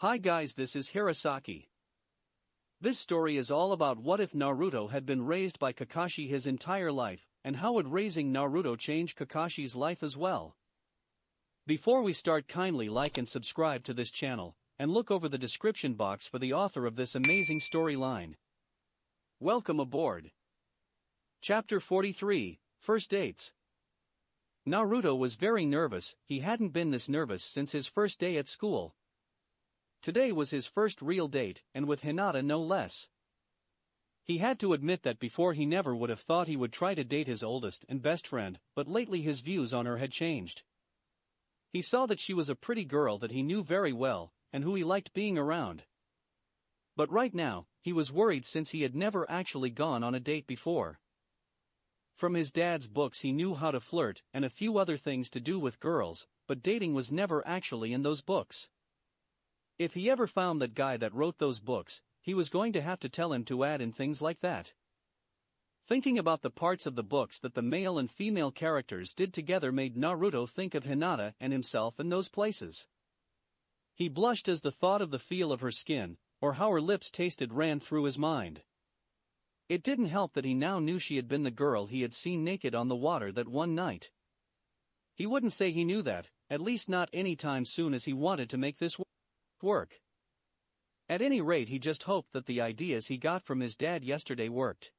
Hi guys, this is Hirosaki. This story is all about what if Naruto had been raised by Kakashi his entire life, and how would raising Naruto change Kakashi's life as well. Before we start, kindly like and subscribe to this channel, and look over the description box for the author of this amazing storyline. Welcome aboard. Chapter 43, First Dates. Naruto was very nervous. He hadn't been this nervous since his first day at school. Today was his first real date, and with Hinata no less. He had to admit that before he never would have thought he would try to date his oldest and best friend, but lately his views on her had changed. He saw that she was a pretty girl that he knew very well, and who he liked being around. But right now, he was worried since he had never actually gone on a date before. From his dad's books he knew how to flirt and a few other things to do with girls, but dating was never actually in those books. If he ever found that guy that wrote those books, he was going to have to tell him to add in things like that. Thinking about the parts of the books that the male and female characters did together made Naruto think of Hinata and himself in those places. He blushed as the thought of the feel of her skin, or how her lips tasted, ran through his mind. It didn't help that he now knew she had been the girl he had seen naked on the water that one night. He wouldn't say he knew that, at least not any time soon, as he wanted to make this work. At any rate, he just hoped that the ideas he got from his dad yesterday worked.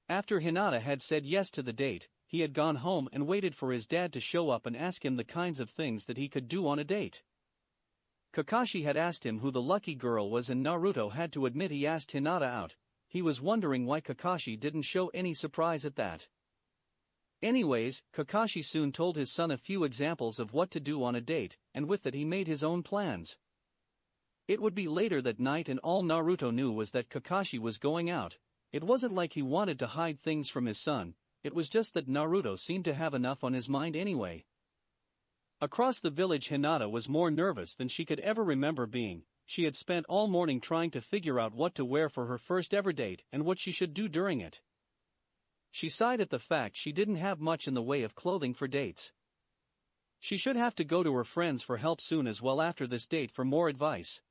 After Hinata had said yes to the date, he had gone home and waited for his dad to show up and ask him the kinds of things that he could do on a date. Kakashi had asked him who the lucky girl was, and Naruto had to admit he asked Hinata out. He was wondering why Kakashi didn't show any surprise at that. Anyways, Kakashi soon told his son a few examples of what to do on a date, and with it he made his own plans. It would be later that night, and all Naruto knew was that Kakashi was going out. It wasn't like he wanted to hide things from his son, it was just that Naruto seemed to have enough on his mind anyway. Across the village, Hinata was more nervous than she could ever remember being. She had spent all morning trying to figure out what to wear for her first ever date and what she should do during it. She sighed at the fact she didn't have much in the way of clothing for dates. She should have to go to her friends for help soon as well after this date for more advice.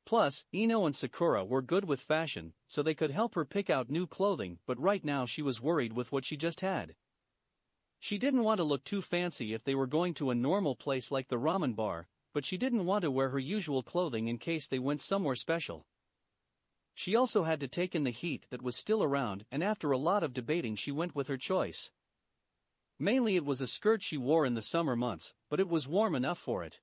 Plus, Ino and Sakura were good with fashion, so they could help her pick out new clothing, but right now she was worried with what she just had. She didn't want to look too fancy if they were going to a normal place like the ramen bar, but she didn't want to wear her usual clothing in case they went somewhere special. She also had to take in the heat that was still around, and after a lot of debating she went with her choice. Mainly it was a skirt she wore in the summer months, but it was warm enough for it.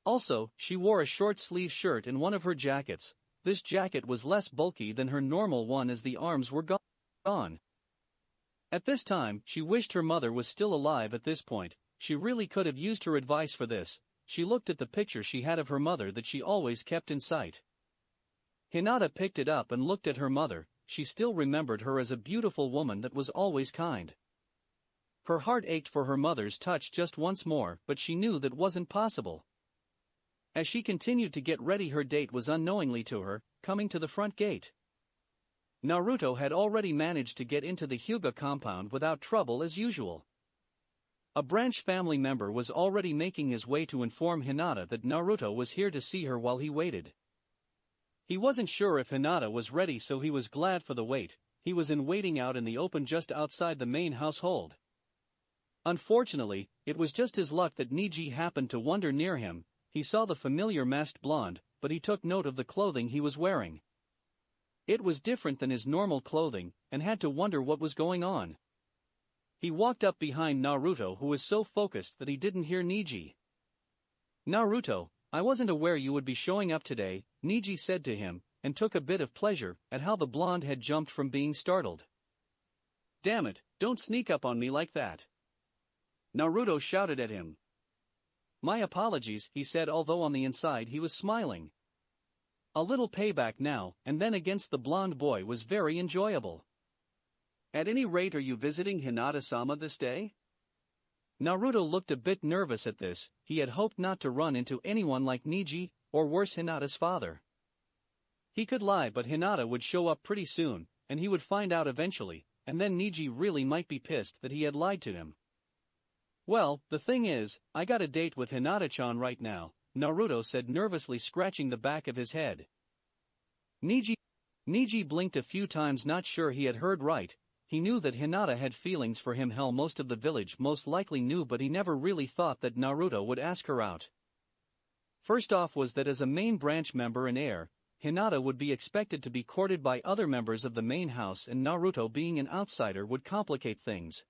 Also, she wore a short-sleeve shirt in one of her jackets. This jacket was less bulky than her normal one as the arms were gone. At this time, she wished her mother was still alive at this point. She really could have used her advice for this. She looked at the picture she had of her mother that she always kept in sight. Hinata picked it up and looked at her mother. She still remembered her as a beautiful woman that was always kind. Her heart ached for her mother's touch just once more, but she knew that wasn't possible. As she continued to get ready, her date was unknowingly to her, coming to the front gate. Naruto had already managed to get into the Hyuga compound without trouble as usual. A branch family member was already making his way to inform Hinata that Naruto was here to see her while he waited. He wasn't sure if Hinata was ready, so he was glad for the wait. He was in waiting out in the open just outside the main household. Unfortunately, it was just his luck that Niji happened to wander near him. He saw the familiar masked blonde, but he took note of the clothing he was wearing. It was different than his normal clothing, and had to wonder what was going on. He walked up behind Naruto, who was so focused that he didn't hear Niji. "Naruto, I wasn't aware you would be showing up today," Niji said to him, and took a bit of pleasure at how the blonde had jumped from being startled. "Damn it, don't sneak up on me like that," Naruto shouted at him. "My apologies," he said, although on the inside he was smiling. A little payback now and then against the blonde boy was very enjoyable. "At any rate, are you visiting Hinata-sama this day?" Naruto looked a bit nervous at this. He had hoped not to run into anyone like Niji, or worse, Hinata's father. He could lie, but Hinata would show up pretty soon, and he would find out eventually, and then Niji really might be pissed that he had lied to him. "Well, the thing is, I got a date with Hinata-chan right now," Naruto said nervously, scratching the back of his head. Niji blinked a few times, not sure he had heard right. He knew that Hinata had feelings for him. Hell, most of the village most likely knew, but he never really thought that Naruto would ask her out. First off was that as a main branch member and heir, Hinata would be expected to be courted by other members of the main house, and Naruto being an outsider would complicate things.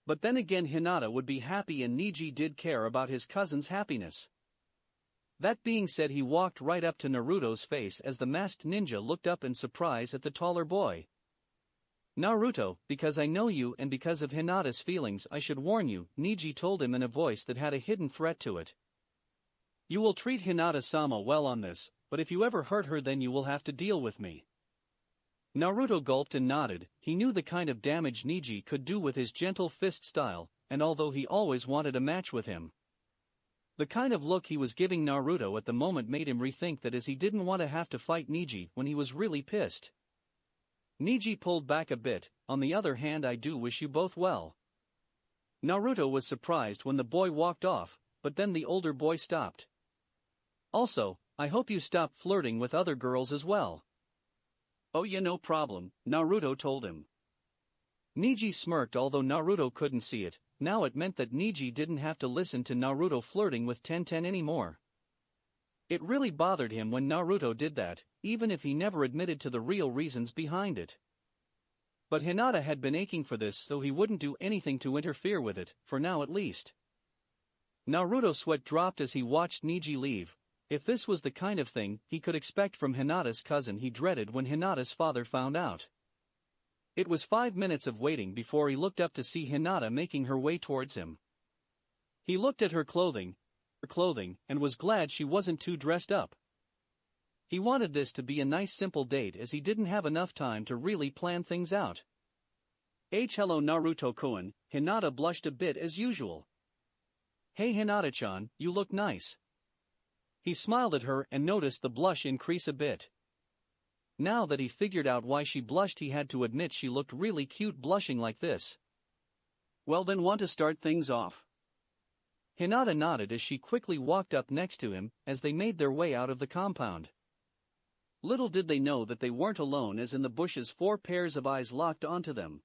But then again, Hinata would be happy and Niji did care about his cousin's happiness. That being said, he walked right up to Naruto's face as the masked ninja looked up in surprise at the taller boy. Naruto, because I know you and because of Hinata's feelings, I should warn you, Niji told him in a voice that had a hidden threat to it. You will treat Hinata-sama well on this, but if you ever hurt her, then you will have to deal with me. Naruto gulped and nodded. He knew the kind of damage Niji could do with his gentle fist style, and although he always wanted a match with him, the kind of look he was giving Naruto at the moment made him rethink that, as he didn't want to have to fight Niji when he was really pissed. Niji pulled back a bit. On the other hand, I do wish you both well. Naruto was surprised when the boy walked off, but then the older boy stopped. Also, I hope you stop flirting with other girls as well. Oh yeah, no problem, Naruto told him. Niji smirked, although Naruto couldn't see it. Now it meant that Niji didn't have to listen to Naruto flirting with Tenten anymore. It really bothered him when Naruto did that, even if he never admitted to the real reasons behind it. But Hinata had been aching for this, so he wouldn't do anything to interfere with it, for now at least. Naruto's sweat dropped as he watched Niji leave. If this was the kind of thing he could expect from Hinata's cousin, he dreaded when Hinata's father found out. It was 5 minutes of waiting before he looked up to see Hinata making her way towards him. He looked at her clothing, and was glad she wasn't too dressed up. He wanted this to be a nice simple date, as he didn't have enough time to really plan things out. Hello Naruto-kun, Hinata blushed a bit as usual. Hey Hinata-chan, you look nice. He smiled at her and noticed the blush increase a bit. Now that he figured out why she blushed, he had to admit she looked really cute blushing like this. Well then, want to start things off? Hinata nodded as she quickly walked up next to him as they made their way out of the compound. Little did they know that they weren't alone, as in the bushes 4 pairs of eyes locked onto them.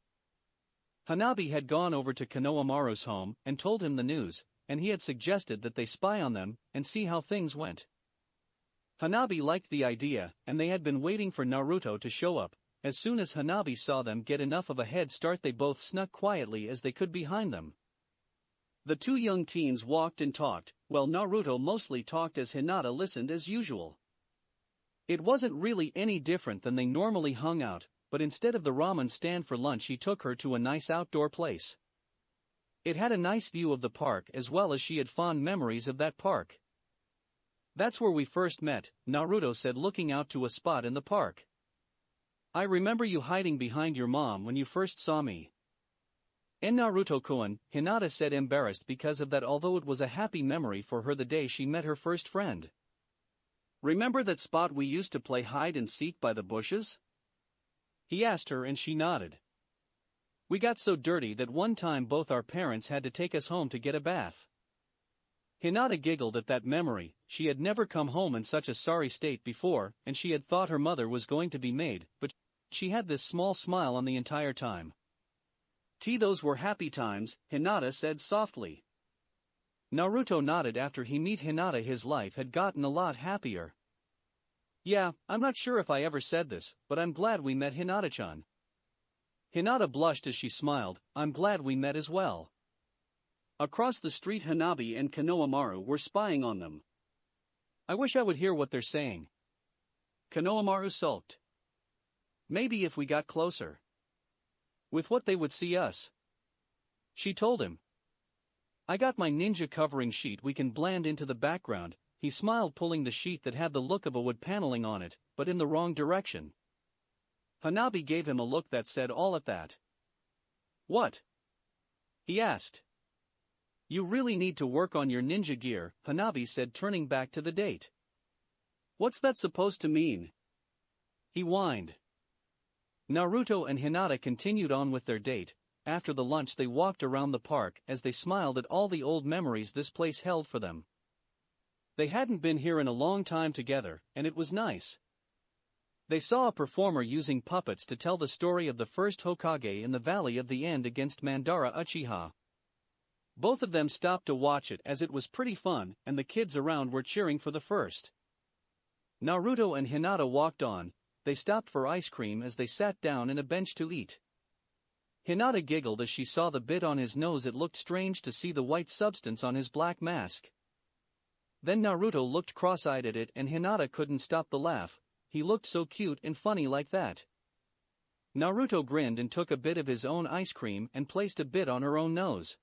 Hanabi had gone over to Konohamaru's home and told him the news, and he had suggested that they spy on them and see how things went. Hanabi liked the idea, and they had been waiting for Naruto to show up. As soon as Hanabi saw them get enough of a head start, they both snuck quietly as they could behind them. The 2 young teens walked and talked, while Naruto mostly talked as Hinata listened as usual. It wasn't really any different than they normally hung out, but instead of the ramen stand for lunch, he took her to a nice outdoor place. It had a nice view of the park, as well as she had fond memories of that park. That's where we first met, Naruto said, looking out to a spot in the park. I remember you hiding behind your mom when you first saw me. And Naruto-kun, Hinata said, embarrassed because of that, although it was a happy memory for her the day she met her first friend. Remember that spot we used to play hide and seek by the bushes? He asked her, and she nodded. We got so dirty that one time both our parents had to take us home to get a bath. Hinata giggled at that memory. She had never come home in such a sorry state before, and she had thought her mother was going to be made, but she had this small smile on the entire time. Those were happy times, Hinata said softly. Naruto nodded. After he met Hinata, his life had gotten a lot happier. Yeah, I'm not sure if I ever said this, but I'm glad we met, Hinata-chan. Hinata blushed as she smiled. I'm glad we met as well. Across the street, Hanabi and Konohamaru were spying on them. I wish I would hear what they're saying. Konohamaru sulked. Maybe if we got closer. With what they would see us. She told him. I got my ninja covering sheet, we can blend into the background. He smiled, pulling the sheet that had the look of a wood paneling on it, but in the wrong direction. Hanabi gave him a look that said all at that. What? He asked. You really need to work on your ninja gear, Hanabi said, turning back to the date. What's that supposed to mean? He whined. Naruto and Hinata continued on with their date. After the lunch, they walked around the park as they smiled at all the old memories this place held for them. They hadn't been here in a long time together, and it was nice. They saw a performer using puppets to tell the story of the first Hokage in the Valley of the End against Madara Uchiha. Both of them stopped to watch it as it was pretty fun, and the kids around were cheering for the first. Naruto and Hinata walked on. They stopped for ice cream as they sat down in a bench to eat. Hinata giggled as she saw the bit on his nose. It looked strange to see the white substance on his black mask. Then Naruto looked cross-eyed at it and Hinata couldn't stop the laugh. He looked so cute and funny like that. Naruto grinned and took a bit of his own ice cream and placed a bit on her own nose.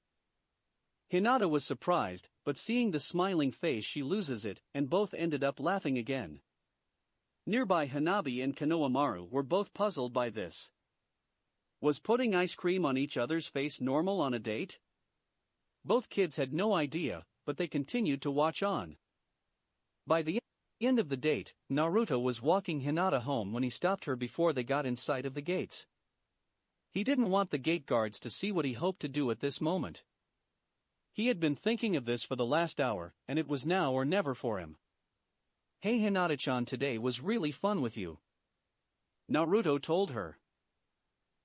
Hinata was surprised, but seeing the smiling face she loses it, and both ended up laughing again. Nearby Hanabi and Konohamaru were both puzzled by this. Was putting ice cream on each other's face normal on a date? Both kids had no idea, but they continued to watch on. By the end of the date, Naruto was walking Hinata home when he stopped her before they got in sight of the gates. He didn't want the gate guards to see what he hoped to do at this moment. He had been thinking of this for the last hour, and it was now or never for him. "Hey Hinata-chan, today was really fun with you," Naruto told her.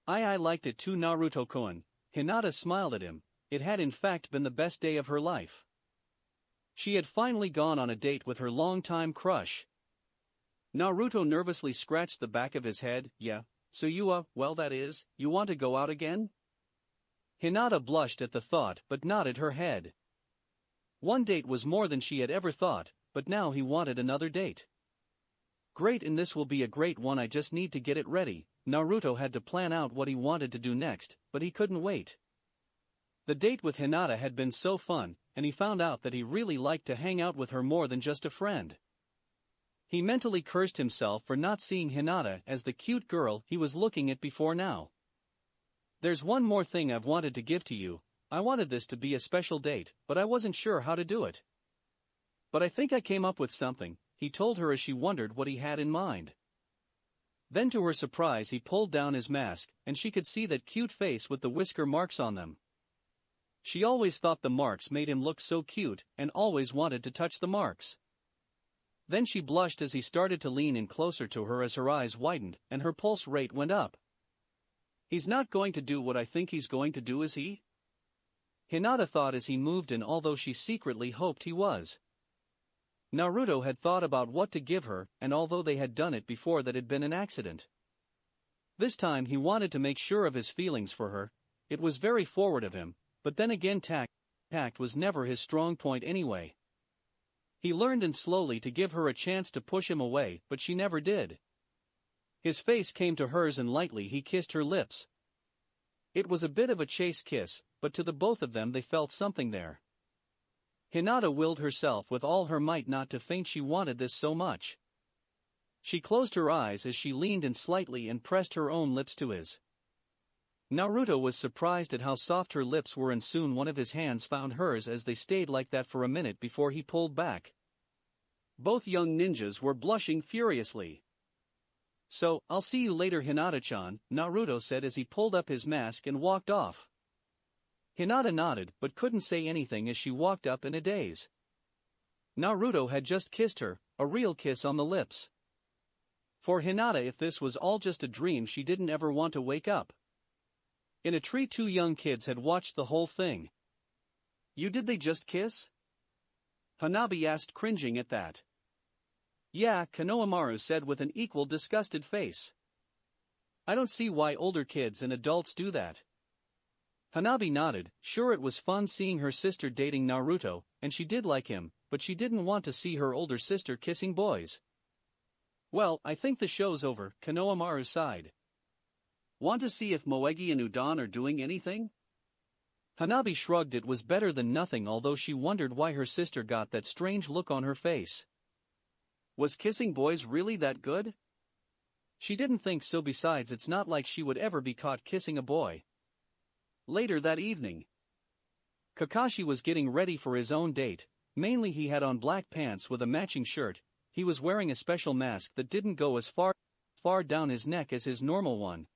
I liked it too, Naruto-kun." Hinata smiled at him. It had in fact been the best day of her life. She had finally gone on a date with her longtime crush. Naruto nervously scratched the back of his head. "Yeah, so well that is, you want to go out again?" Hinata blushed at the thought but nodded her head. One date was more than she had ever thought, but now he wanted another date. "Great, and this will be a great one. I just need to get it ready." Naruto had to plan out what he wanted to do next, but he couldn't wait. The date with Hinata had been so fun, and he found out that he really liked to hang out with her more than just a friend. He mentally cursed himself for not seeing Hinata as the cute girl he was looking at before now. "There's one more thing I've wanted to give to you. I wanted this to be a special date, but I wasn't sure how to do it. But I think I came up with something," he told her as she wondered what he had in mind. Then to her surprise he pulled down his mask, and she could see that cute face with the whisker marks on them. She always thought the marks made him look so cute, and always wanted to touch the marks. Then she blushed as he started to lean in closer to her as her eyes widened, and her pulse rate went up. "He's not going to do what I think he's going to do, is he?" Hinata thought as he moved in, although she secretly hoped he was. Naruto had thought about what to give her, and although they had done it before, that had been an accident. This time he wanted to make sure of his feelings for her. It was very forward of him, but then again tact was never his strong point anyway. He learned and slowly to give her a chance to push him away, but she never did. His face came to hers and lightly he kissed her lips. It was a bit of a chase kiss, but to the both of them they felt something there. Hinata willed herself with all her might not to faint. She wanted this so much. She closed her eyes as she leaned in slightly and pressed her own lips to his. Naruto was surprised at how soft her lips were, and soon one of his hands found hers as they stayed like that for a minute before he pulled back. Both young ninjas were blushing furiously. "So, I'll see you later, Hinata-chan," Naruto said as he pulled up his mask and walked off. Hinata nodded but couldn't say anything as she walked up in a daze. Naruto had just kissed her, a real kiss on the lips. For Hinata, if this was all just a dream, she didn't ever want to wake up. In a tree, two young kids had watched the whole thing. Did they just kiss?" Hanabi asked, cringing at that. "Yeah," Konohamaru said with an equal disgusted face. "I don't see why older kids and adults do that." Hanabi nodded. Sure, it was fun seeing her sister dating Naruto, and she did like him, but she didn't want to see her older sister kissing boys. "Well, I think the show's over," Konohamaru sighed. "Want to see if Moegi and Udon are doing anything?" Hanabi shrugged. It was better than nothing, although she wondered why her sister got that strange look on her face. Was kissing boys really that good? She didn't think so. Besides, it's not like she would ever be caught kissing a boy. Later that evening, Kakashi was getting ready for his own date. Mainly he had on black pants with a matching shirt. He was wearing a special mask that didn't go as far down his neck as his normal one.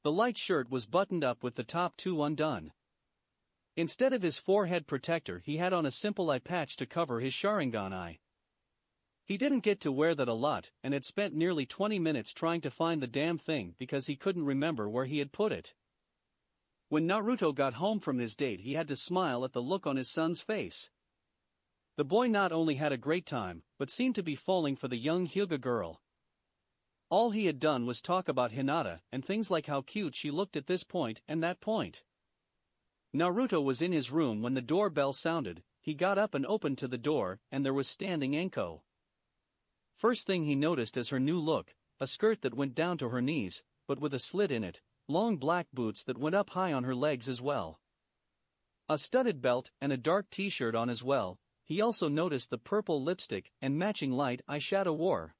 The light shirt was buttoned up with the top two undone. Instead of his forehead protector, he had on a simple eye patch to cover his Sharingan eye. He didn't get to wear that a lot and had spent nearly 20 minutes trying to find the damn thing because he couldn't remember where he had put it. When Naruto got home from his date, he had to smile at the look on his son's face. The boy not only had a great time, but seemed to be falling for the young Hyuga girl. All he had done was talk about Hinata and things like how cute she looked at this point and that point. Naruto was in his room when the doorbell sounded. He got up and opened to the door, and there was standing Anko. First thing he noticed is her new look, a skirt that went down to her knees, but with a slit in it, long black boots that went up high on her legs as well. A studded belt and a dark t-shirt on as well. He also noticed the purple lipstick and matching light eyeshadow wore.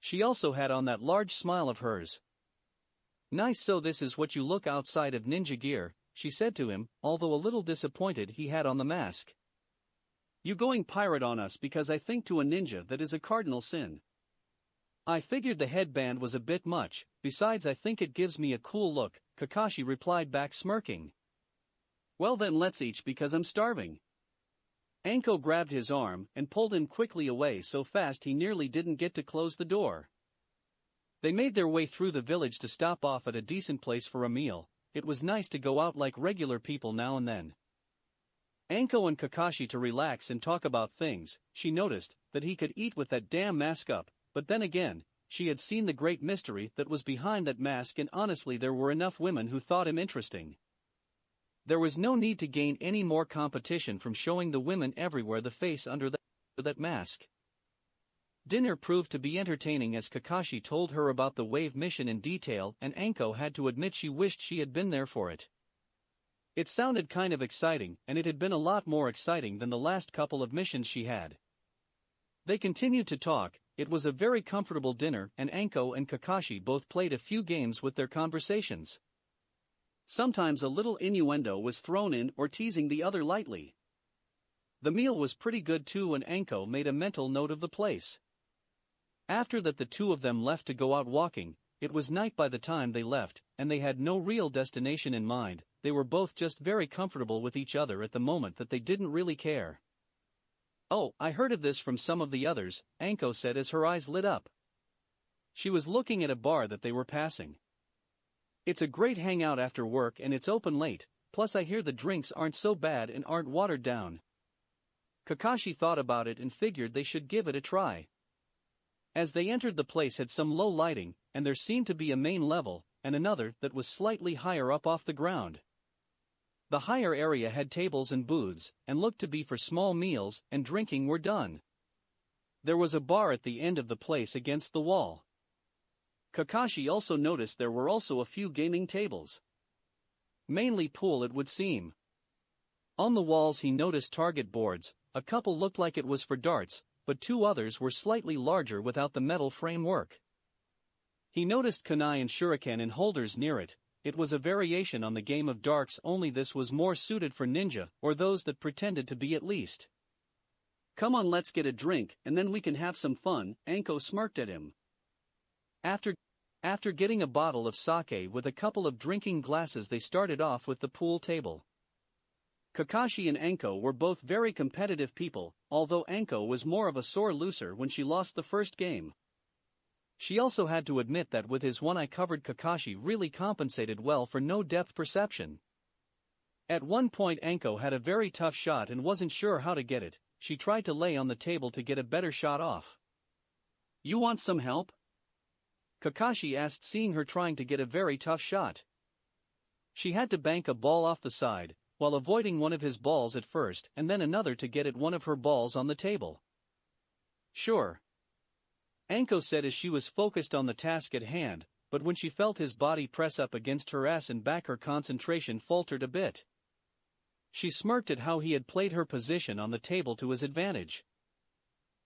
She also had on that large smile of hers. "Nice, so this is what you look outside of ninja gear," she said to him, although a little disappointed he had on the mask. "You going pirate on us because I think to a ninja that is a cardinal sin. I figured the headband was a bit much, besides I think it gives me a cool look," Kakashi replied back smirking. "Well then let's eat because I'm starving." Anko grabbed his arm and pulled him quickly away so fast he nearly didn't get to close the door. They made their way through the village to stop off at a decent place for a meal. It was nice to go out like regular people now and then. Anko and Kakashi to relax and talk about things. She noticed that he could eat with that damn mask up, but then again, she had seen the great mystery that was behind that mask, and honestly there were enough women who thought him interesting. There was no need to gain any more competition from showing the women everywhere the face under that mask. Dinner proved to be entertaining as Kakashi told her about the wave mission in detail, and Anko had to admit she wished she had been there for it. It sounded kind of exciting, and it had been a lot more exciting than the last couple of missions she had. They continued to talk. It was a very comfortable dinner, and Anko and Kakashi both played a few games with their conversations. Sometimes a little innuendo was thrown in or teasing the other lightly. The meal was pretty good too, and Anko made a mental note of the place. After that, the two of them left to go out walking. It was night by the time they left, and they had no real destination in mind. They were both just very comfortable with each other at the moment that they didn't really care. "Oh, I heard of this from some of the others," Anko said as her eyes lit up. She was looking at a bar that they were passing. "It's a great hangout after work and it's open late, plus I hear the drinks aren't so bad and aren't watered down." Kakashi thought about it and figured they should give it a try. As they entered, the place had some low lighting, and there seemed to be a main level, and another that was slightly higher up off the ground. The higher area had tables and booths, and looked to be for small meals and drinking were done. There was a bar at the end of the place against the wall. Kakashi also noticed there were also a few gaming tables. Mainly pool, it would seem. On the walls he noticed target boards. A couple looked like it was for darts, but two others were slightly larger without the metal framework. He noticed kunai and shuriken in holders near it. It was a variation on the game of darts, only this was more suited for ninja, or those that pretended to be at least. "Come on, let's get a drink, and then we can have some fun," Anko smirked at him. After getting a bottle of sake with a couple of drinking glasses, they started off with the pool table. Kakashi and Anko were both very competitive people, although Anko was more of a sore loser when she lost the first game. She also had to admit that with his one eye covered, Kakashi really compensated well for no depth perception. At one point Anko had a very tough shot and wasn't sure how to get it. She tried to lay on the table to get a better shot off. "You want some help?" Kakashi asked, seeing her trying to get a very tough shot. She had to bank a ball off the side, while avoiding one of his balls at first and then another to get at one of her balls on the table. "Sure," Anko said as she was focused on the task at hand, but when she felt his body press up against her ass and back, her concentration faltered a bit. She smirked at how he had played her position on the table to his advantage.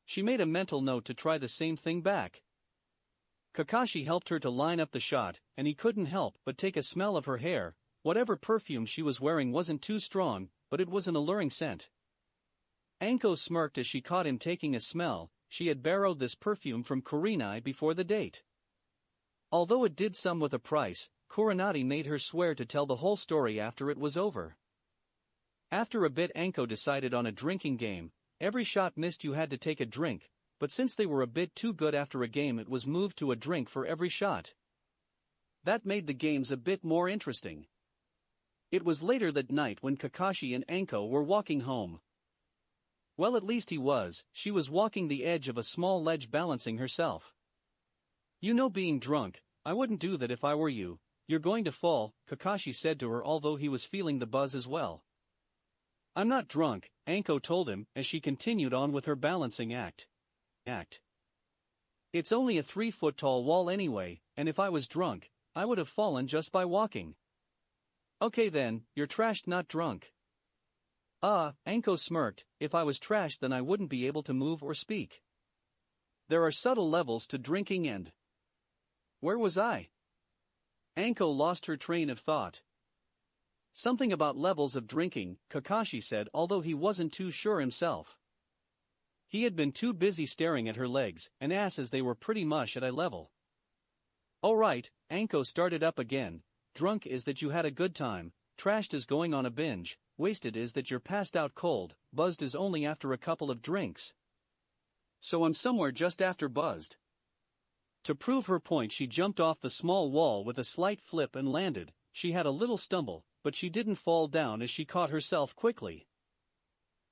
She made a mental note to try the same thing back. Kakashi helped her to line up the shot, and he couldn't help but take a smell of her hair. Whatever perfume she was wearing wasn't too strong, but it was an alluring scent. Anko smirked as she caught him taking a smell. She had borrowed this perfume from Kurenai before the date. Although it did some with a price, Kurenai made her swear to tell the whole story after it was over. After a bit Anko decided on a drinking game. Every shot missed you had to take a drink, but since they were a bit too good after a game it was moved to a drink for every shot. That made the games a bit more interesting. It was later that night when Kakashi and Anko were walking home. Well, at least he was. She was walking the edge of a small ledge balancing herself. You know, being drunk, I wouldn't do that if I were you. You're going to fall, Kakashi said to her, although he was feeling the buzz as well. I'm not drunk, Anko told him, as she continued on with her balancing act. It's only a 3-foot-tall wall anyway, and if I was drunk, I would have fallen just by walking. Okay then, you're trashed, not drunk. Anko smirked. If I was trashed then I wouldn't be able to move or speak. There are subtle levels to drinking and... Where was I? Anko lost her train of thought. Something about levels of drinking, Kakashi said, although he wasn't too sure himself. He had been too busy staring at her legs and ass as they were pretty much at eye level. Oh right, Anko started up again. Drunk is that you had a good time, trashed is going on a binge, wasted is that you're passed out cold, buzzed is only after a couple of drinks. So I'm somewhere just after buzzed. To prove her point she jumped off the small wall with a slight flip and landed. She had a little stumble, but she didn't fall down as she caught herself quickly.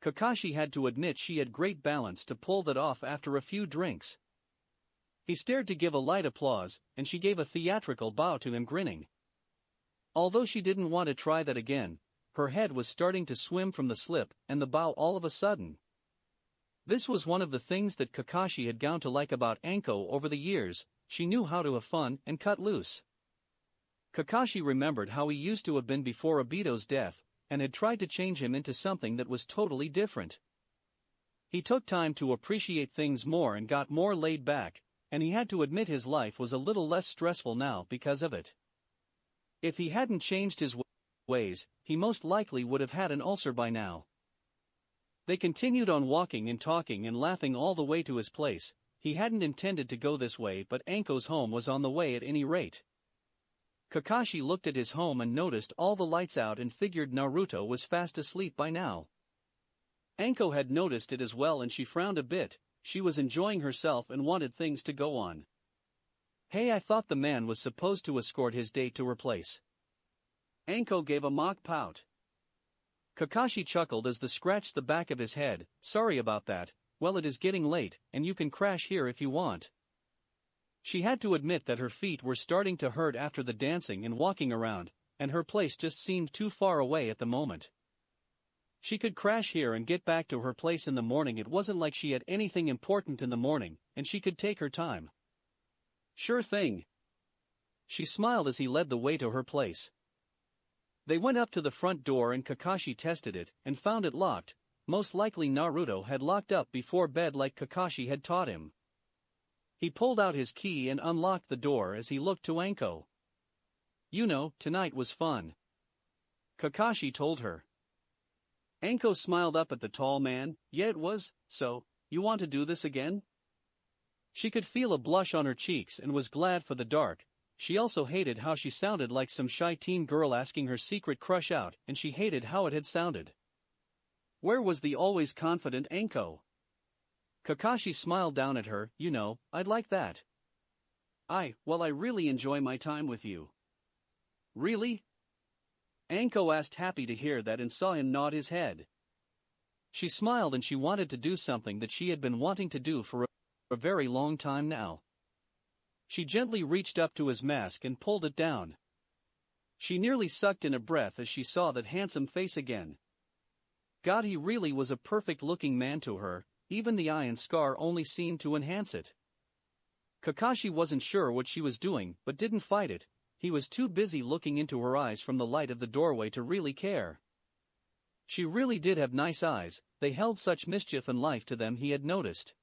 Kakashi had to admit she had great balance to pull that off after a few drinks. He stared to give a light applause, and she gave a theatrical bow to him, grinning. Although she didn't want to try that again, her head was starting to swim from the slip and the bow all of a sudden. This was one of the things that Kakashi had grown to like about Anko over the years. She knew how to have fun and cut loose. Kakashi remembered how he used to have been before Obito's death, and had tried to change him into something that was totally different. He took time to appreciate things more and got more laid back, and he had to admit his life was a little less stressful now because of it. If he hadn't changed his ways, he most likely would have had an ulcer by now. They continued on walking and talking and laughing all the way to his place. He hadn't intended to go this way, but Anko's home was on the way at any rate. Kakashi looked at his home and noticed all the lights out and figured Naruto was fast asleep by now. Anko had noticed it as well and she frowned a bit. She was enjoying herself and wanted things to go on. Hey, I thought the man was supposed to escort his date to her place. Anko gave a mock pout. Kakashi chuckled as the scratched the back of his head. Sorry about that. Well, it is getting late, and you can crash here if you want. She had to admit that her feet were starting to hurt after the dancing and walking around, and her place just seemed too far away at the moment. She could crash here and get back to her place in the morning. It wasn't like she had anything important in the morning, and she could take her time. Sure thing. She smiled as he led the way to her place. They went up to the front door and Kakashi tested it and found it locked. Most likely Naruto had locked up before bed like Kakashi had taught him. He pulled out his key and unlocked the door as he looked to Anko. You know, tonight was fun, Kakashi told her. Anko smiled up at the tall man. Yeah, it was. So, you want to do this again? She could feel a blush on her cheeks and was glad for the dark. She also hated how she sounded like some shy teen girl asking her secret crush out, and she hated how it had sounded. Where was the always confident Anko? Kakashi smiled down at her. You know, I'd like that. Well, I really enjoy my time with you. Really? Anko asked, happy to hear that, and saw him nod his head. She smiled and she wanted to do something that she had been wanting to do for a very long time now. She gently reached up to his mask and pulled it down. She nearly sucked in a breath as she saw that handsome face again. God, he really was a perfect-looking man to her. Even the eye and scar only seemed to enhance it. Kakashi wasn't sure what she was doing, but didn't fight it. He was too busy looking into her eyes from the light of the doorway to really care. She really did have nice eyes. They held such mischief and life to them, he had noticed.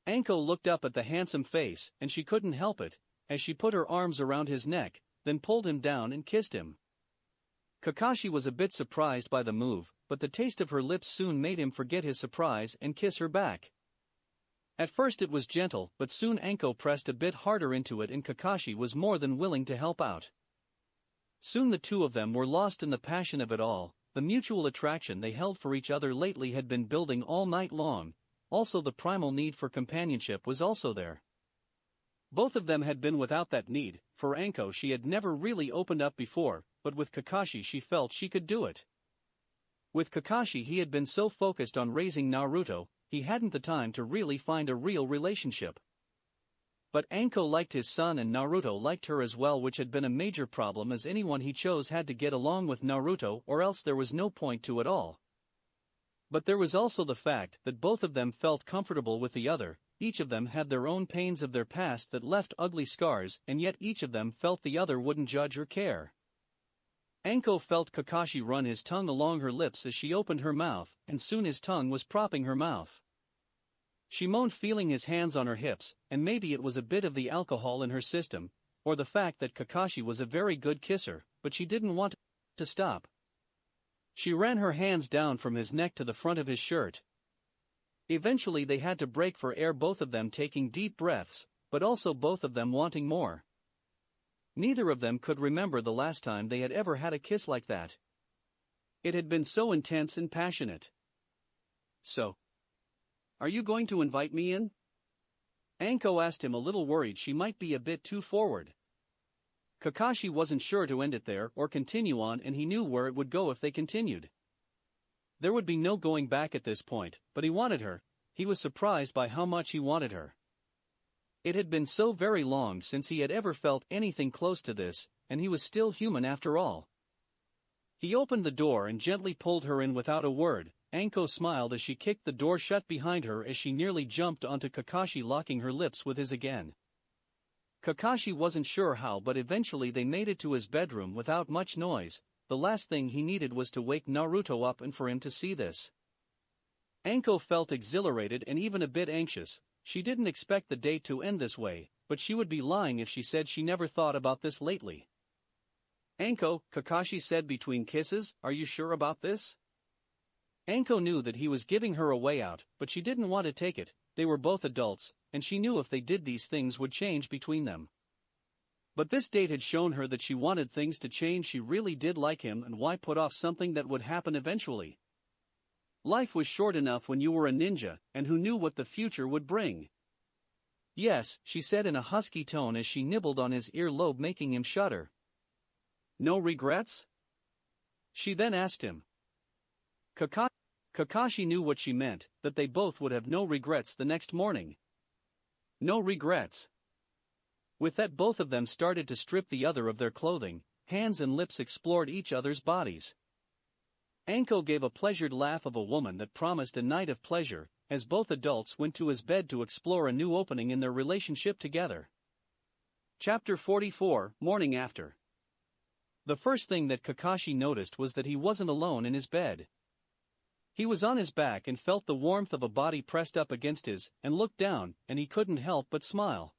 Anko looked up at the handsome face, and she couldn't help it, as she put her arms around his neck, then pulled him down and kissed him. Kakashi was a bit surprised by the move, but the taste of her lips soon made him forget his surprise and kiss her back. At first it was gentle, but soon Anko pressed a bit harder into it and Kakashi was more than willing to help out. Soon the two of them were lost in the passion of it all. the mutual attraction they held for each other lately had been building all night long, also the primal need for companionship was also there. Both of them had been without that need. For Anko she had never really opened up before, but with Kakashi she felt she could do it. With Kakashi he had been so focused on raising Naruto, he hadn't the time to really find a real relationship. But Anko liked his son and Naruto liked her as well, which had been a major problem as anyone he chose had to get along with Naruto or else there was no point to it all. But there was also the fact that both of them felt comfortable with the other, each of them had their own pains of their past that left ugly scars and yet each of them felt the other wouldn't judge or care. Anko felt Kakashi run his tongue along her lips as she opened her mouth and soon his tongue was propping her mouth. She moaned feeling his hands on her hips, and maybe it was a bit of the alcohol in her system, or the fact that Kakashi was a very good kisser, but she didn't want to stop. She ran her hands down from his neck to the front of his shirt. Eventually they had to break for air, both of them taking deep breaths, but also both of them wanting more. Neither of them could remember the last time they had ever had a kiss like that. It had been so intense and passionate. So, are you going to invite me in? Anko asked him, a little worried she might be a bit too forward. Kakashi wasn't sure to end it there or continue on, and he knew where it would go if they continued. There would be no going back at this point, but he wanted her. He was surprised by how much he wanted her. It had been so very long since he had ever felt anything close to this, and he was still human after all. He opened the door and gently pulled her in without a word. Anko smiled as she kicked the door shut behind her as she nearly jumped onto Kakashi, locking her lips with his again. Kakashi wasn't sure how, but eventually they made it to his bedroom without much noise. The last thing he needed was to wake Naruto up and for him to see this. Anko felt exhilarated and even a bit anxious. She didn't expect the date to end this way, but she would be lying if she said she never thought about this lately. Anko, Kakashi said between kisses, are you sure about this? Anko knew that he was giving her a way out, but she didn't want to take it. They were both adults, and she knew if they did these things would change between them. But this date had shown her that she wanted things to change. She really did like him, and why put off something that would happen eventually? Life was short enough when you were a ninja, and who knew what the future would bring? Yes, she said in a husky tone as she nibbled on his earlobe, making him shudder. No regrets? She then asked him. Kakashi knew what she meant, that they both would have no regrets the next morning. No regrets. With that, both of them started to strip the other of their clothing. Hands and lips explored each other's bodies. Anko gave a pleasured laugh of a woman that promised a night of pleasure, as both adults went to his bed to explore a new opening in their relationship together. Chapter 44, Morning After. The first thing that Kakashi noticed was that he wasn't alone in his bed. He was on his back and felt the warmth of a body pressed up against his, and looked down, and he couldn't help but smile.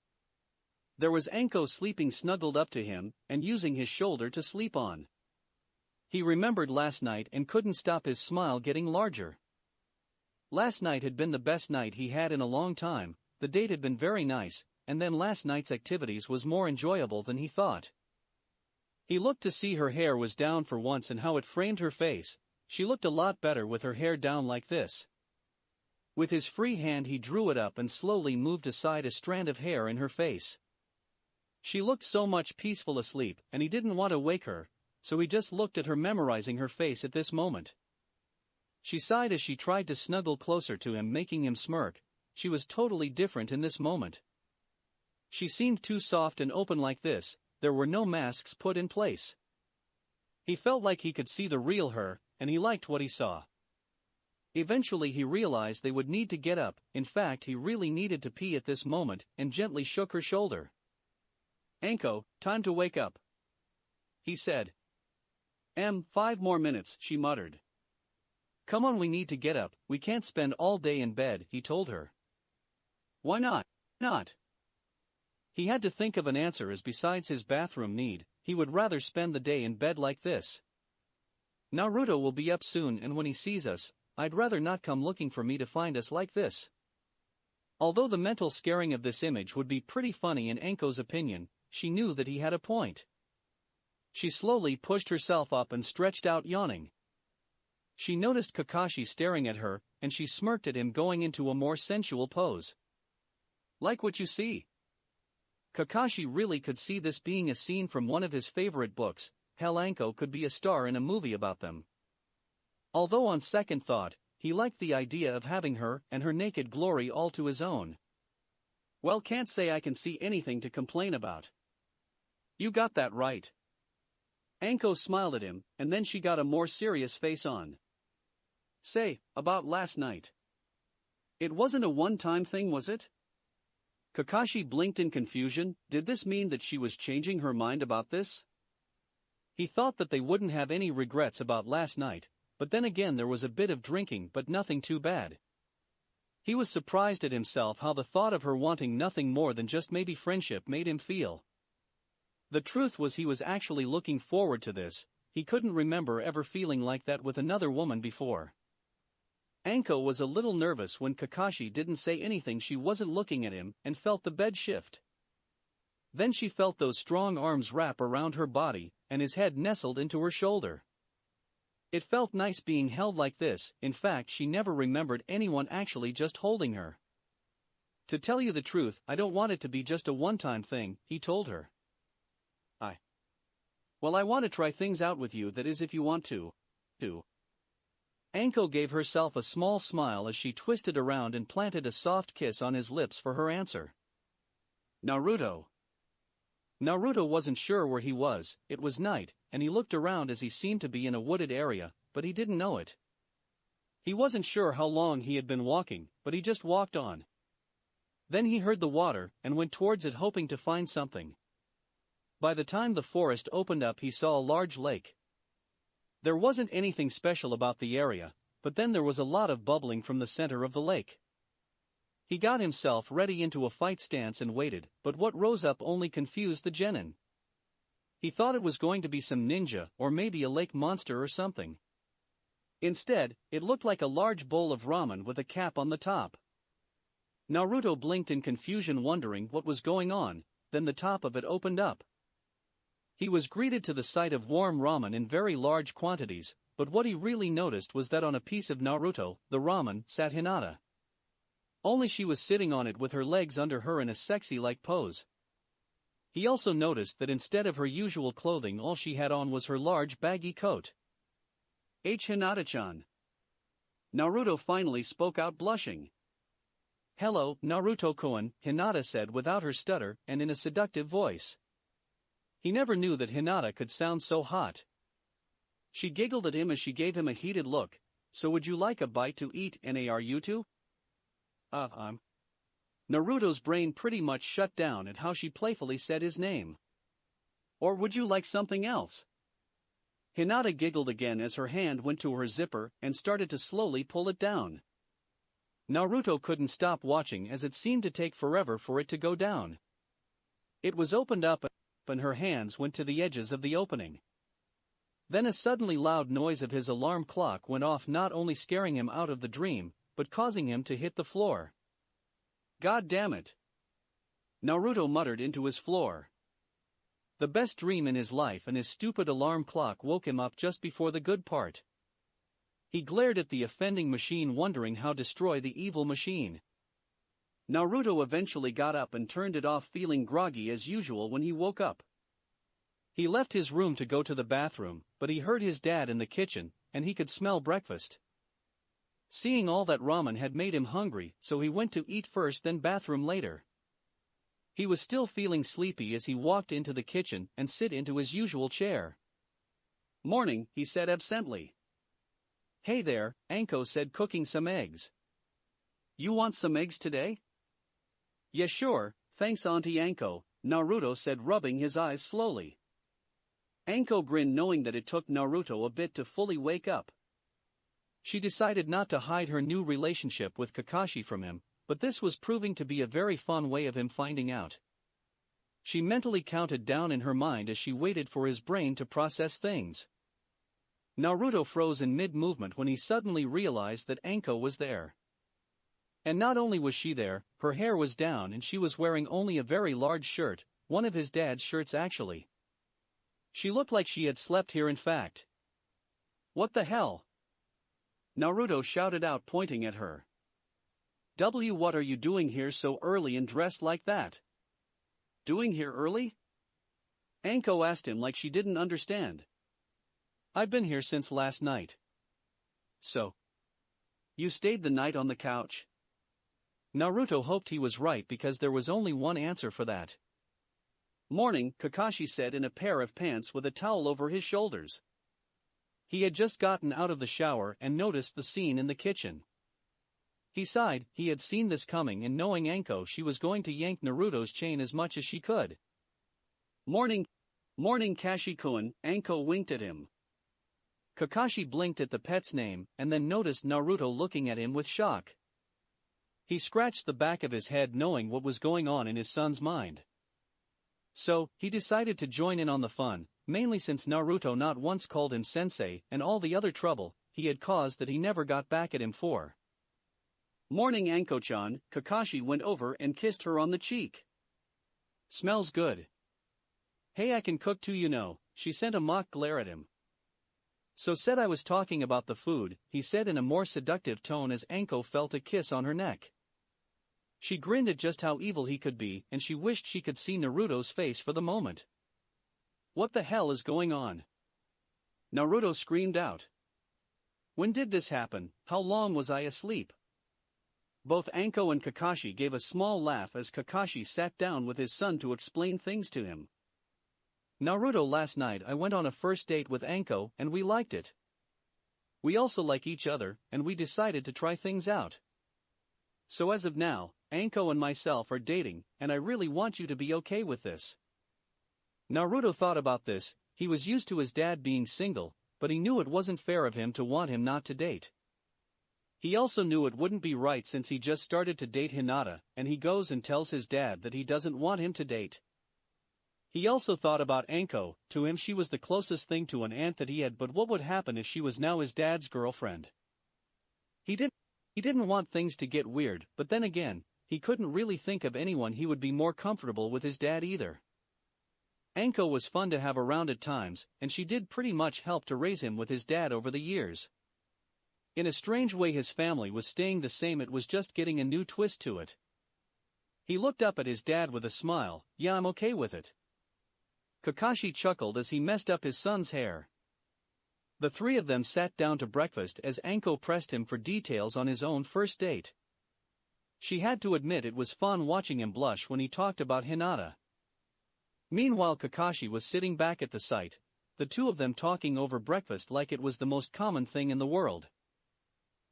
There was Anko sleeping snuggled up to him, and using his shoulder to sleep on. He remembered last night and couldn't stop his smile getting larger. Last night had been the best night he had in a long time. The date had been very nice, and then last night's activities was more enjoyable than he thought. He looked to see her hair was down for once and how it framed her face. She looked a lot better with her hair down like this. With his free hand he drew it up and slowly moved aside a strand of hair in her face. She looked so much peaceful asleep, and he didn't want to wake her, so he just looked at her, memorizing her face at this moment. She sighed as she tried to snuggle closer to him, making him smirk. She was totally different in this moment. She seemed too soft and open like this. There were no masks put in place. He felt like he could see the real her, and he liked what he saw. Eventually he realized they would need to get up. In fact, he really needed to pee at this moment, and gently shook her shoulder. Anko, time to wake up, he said. 5 more minutes, she muttered. Come on, we need to get up, we can't spend all day in bed, he told her. Why not? He had to think of an answer, as besides his bathroom need, he would rather spend the day in bed like this. Naruto will be up soon, and when he sees us, I'd rather not come looking for me to find us like this. Although the mental scaring of this image would be pretty funny in Anko's opinion, she knew that he had a point. She slowly pushed herself up and stretched out, yawning. She noticed Kakashi staring at her, and she smirked at him, going into a more sensual pose. Like what you see? Kakashi really could see this being a scene from one of his favorite books. Hell, Anko could be a star in a movie about them. Although on second thought, he liked the idea of having her and her naked glory all to his own. Well, can't say I can see anything to complain about. You got that right. Anko smiled at him, and then she got a more serious face on. Say, about last night. It wasn't a one-time thing, was it? Kakashi blinked in confusion. Did this mean that she was changing her mind about this? He thought that they wouldn't have any regrets about last night, but then again there was a bit of drinking, but nothing too bad. He was surprised at himself how the thought of her wanting nothing more than just maybe friendship made him feel. The truth was, he was actually looking forward to this. He couldn't remember ever feeling like that with another woman before. Anko was a little nervous when Kakashi didn't say anything. She wasn't looking at him and felt the bed shift. Then she felt those strong arms wrap around her body, and his head nestled into her shoulder. It felt nice being held like this. In fact, she never remembered anyone actually just holding her. To tell you the truth, I don't want it to be just a one-time thing, he told her. Well, I want to try things out with you, that is, if you want to. Anko gave herself a small smile as she twisted around and planted a soft kiss on his lips for her answer. Naruto. Naruto wasn't sure where he was. It was night, and he looked around as he seemed to be in a wooded area, but he didn't know it. He wasn't sure how long he had been walking, but he just walked on. Then he heard the water and went towards it, hoping to find something. By the time the forest opened up, he saw a large lake. There wasn't anything special about the area, but then there was a lot of bubbling from the center of the lake. He got himself ready into a fight stance and waited, but what rose up only confused the genin. He thought it was going to be some ninja or maybe a lake monster or something. Instead, it looked like a large bowl of ramen with a cap on the top. Naruto blinked in confusion, wondering what was going on. Then the top of it opened up. He was greeted to the sight of warm ramen in very large quantities, but what he really noticed was that on a piece of Naruto, the ramen, sat Hinata. Only she was sitting on it with her legs under her in a sexy-like pose. He also noticed that instead of her usual clothing, all she had on was her large baggy coat. Hinata-chan. Naruto finally spoke out, blushing. Hello, Naruto-kun, Hinata said without her stutter and in a seductive voice. He never knew that Hinata could sound so hot. She giggled at him as she gave him a heated look. So would you like a bite to eat, Naruto? Naruto's brain pretty much shut down at how she playfully said his name. Or would you like something else? Hinata giggled again as her hand went to her zipper and started to slowly pull it down. Naruto couldn't stop watching as it seemed to take forever for it to go down. It was opened up and her hands went to the edges of the opening. Then a suddenly loud noise of his alarm clock went off, not only scaring him out of the dream, but causing him to hit the floor. God damn it! Naruto muttered into his floor. The best dream in his life, and his stupid alarm clock woke him up just before the good part. He glared at the offending machine, wondering how to destroy the evil machine. Naruto eventually got up and turned it off, feeling groggy as usual when he woke up. He left his room to go to the bathroom, but he heard his dad in the kitchen, and he could smell breakfast. Seeing all that ramen had made him hungry, so he went to eat first, then bathroom later. He was still feeling sleepy as he walked into the kitchen and sit into his usual chair. Morning, he said absently. Hey there, Anko said, cooking some eggs. You want some eggs today? Yeah, sure, thanks Auntie Anko, Naruto said, rubbing his eyes slowly. Anko grinned, knowing that it took Naruto a bit to fully wake up. She decided not to hide her new relationship with Kakashi from him, but this was proving to be a very fun way of him finding out. She mentally counted down in her mind as she waited for his brain to process things. Naruto froze in mid-movement when he suddenly realized that Anko was there. And not only was she there, her hair was down and she was wearing only a very large shirt, one of his dad's shirts actually. She looked like she had slept here, in fact. What the hell? Naruto shouted out, pointing at her. What are you doing here so early and dressed like that? Doing here early? Anko asked him like she didn't understand. I've been here since last night. So? You stayed the night on the couch? Naruto hoped he was right because there was only one answer for that. Morning, Kakashi said in a pair of pants with a towel over his shoulders. He had just gotten out of the shower and noticed the scene in the kitchen. He sighed. He had seen this coming, and knowing Anko, she was going to yank Naruto's chain as much as she could. Morning, Kashi-kun, Anko winked at him. Kakashi blinked at the pet's name and then noticed Naruto looking at him with shock. He scratched the back of his head, knowing what was going on in his son's mind. So, he decided to join in on the fun, mainly since Naruto not once called him sensei and all the other trouble he had caused that he never got back at him for. Morning, Anko-chan, Kakashi went over and kissed her on the cheek. Smells good. Hey, I can cook too, you know, she sent a mock glare at him. So said I was talking about the food, he said in a more seductive tone as Anko felt a kiss on her neck. She grinned at just how evil he could be, and she wished she could see Naruto's face for the moment. What the hell is going on? Naruto screamed out. When did this happen? How long was I asleep? Both Anko and Kakashi gave a small laugh as Kakashi sat down with his son to explain things to him. Naruto, last night I went on a first date with Anko and we liked it. We also like each other and we decided to try things out. So as of now, Anko and myself are dating and I really want you to be okay with this. Naruto thought about this. He was used to his dad being single, but he knew it wasn't fair of him to want him not to date. He also knew it wouldn't be right since he just started to date Hinata, and he goes and tells his dad that he doesn't want him to date. He also thought about Anko. To him she was the closest thing to an aunt that he had, but what would happen if she was now his dad's girlfriend? He didn't want things to get weird, but then again, he couldn't really think of anyone he would be more comfortable with his dad either. Anko was fun to have around at times, and she did pretty much help to raise him with his dad over the years. In a strange way his family was staying the same, it was just getting a new twist to it. He looked up at his dad with a smile. Yeah, I'm okay with it. Kakashi chuckled as he messed up his son's hair. The three of them sat down to breakfast as Anko pressed him for details on his own first date. She had to admit it was fun watching him blush when he talked about Hinata. Meanwhile Kakashi was sitting back at the site, the two of them talking over breakfast like it was the most common thing in the world.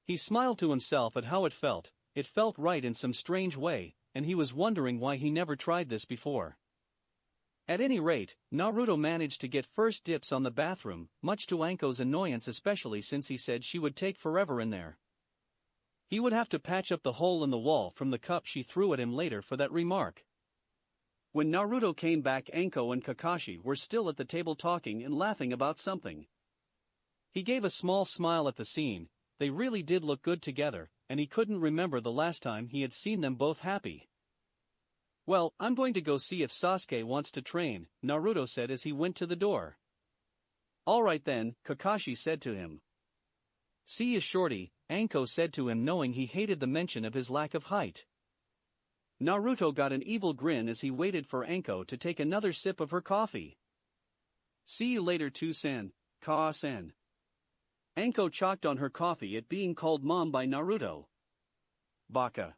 He smiled to himself at how it felt right in some strange way, and he was wondering why he never tried this before. At any rate, Naruto managed to get first dips on the bathroom, much to Anko's annoyance, especially since he said she would take forever in there. He would have to patch up the hole in the wall from the cup she threw at him later for that remark. When Naruto came back, Anko and Kakashi were still at the table talking and laughing about something. He gave a small smile at the scene. They really did look good together, and he couldn't remember the last time he had seen them both happy. Well, I'm going to go see if Sasuke wants to train, Naruto said as he went to the door. Alright then, Kakashi said to him. See you shorty, Anko said to him, knowing he hated the mention of his lack of height. Naruto got an evil grin as he waited for Anko to take another sip of her coffee. See you later too-san, Ka-san. Anko chalked on her coffee at being called mom by Naruto. Baka.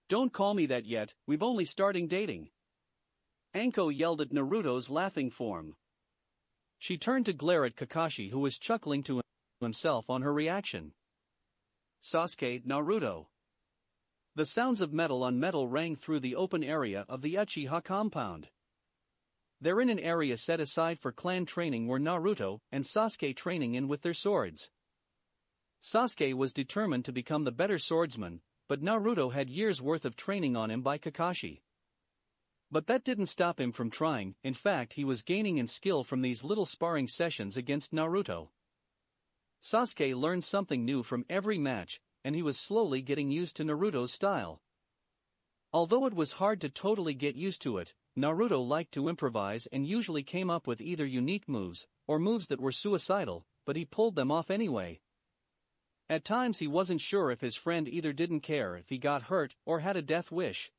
Don't call me that yet, we've only starting dating. Anko yelled at Naruto's laughing form. She turned to glare at Kakashi, who was chuckling to himself on her reaction. Sasuke, Naruto. The sounds of metal on metal rang through the open area of the Uchiha compound. They're in an area set aside for clan training where Naruto and Sasuke training in with their swords. Sasuke was determined to become the better swordsman, but Naruto had years' worth of training on him by Kakashi. But that didn't stop him from trying. In fact, he was gaining in skill from these little sparring sessions against Naruto. Sasuke learned something new from every match, and he was slowly getting used to Naruto's style. Although it was hard to totally get used to it, Naruto liked to improvise and usually came up with either unique moves, or moves that were suicidal, but he pulled them off anyway. At times he wasn't sure if his friend either didn't care if he got hurt or had a death wish.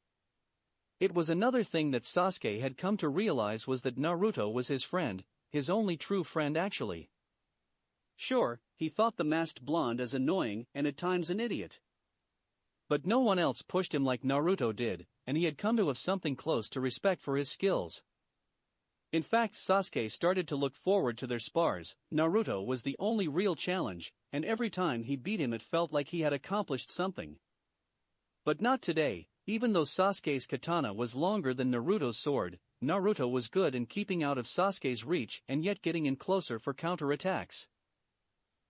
It was another thing that Sasuke had come to realize was that Naruto was his friend, his only true friend actually. Sure, he thought the masked blonde as annoying and at times an idiot. But no one else pushed him like Naruto did, and he had come to have something close to respect for his skills. In fact, Sasuke started to look forward to their spars. Naruto was the only real challenge, and every time he beat him it felt like he had accomplished something. But not today. Even though Sasuke's katana was longer than Naruto's sword, Naruto was good in keeping out of Sasuke's reach and yet getting in closer for counterattacks.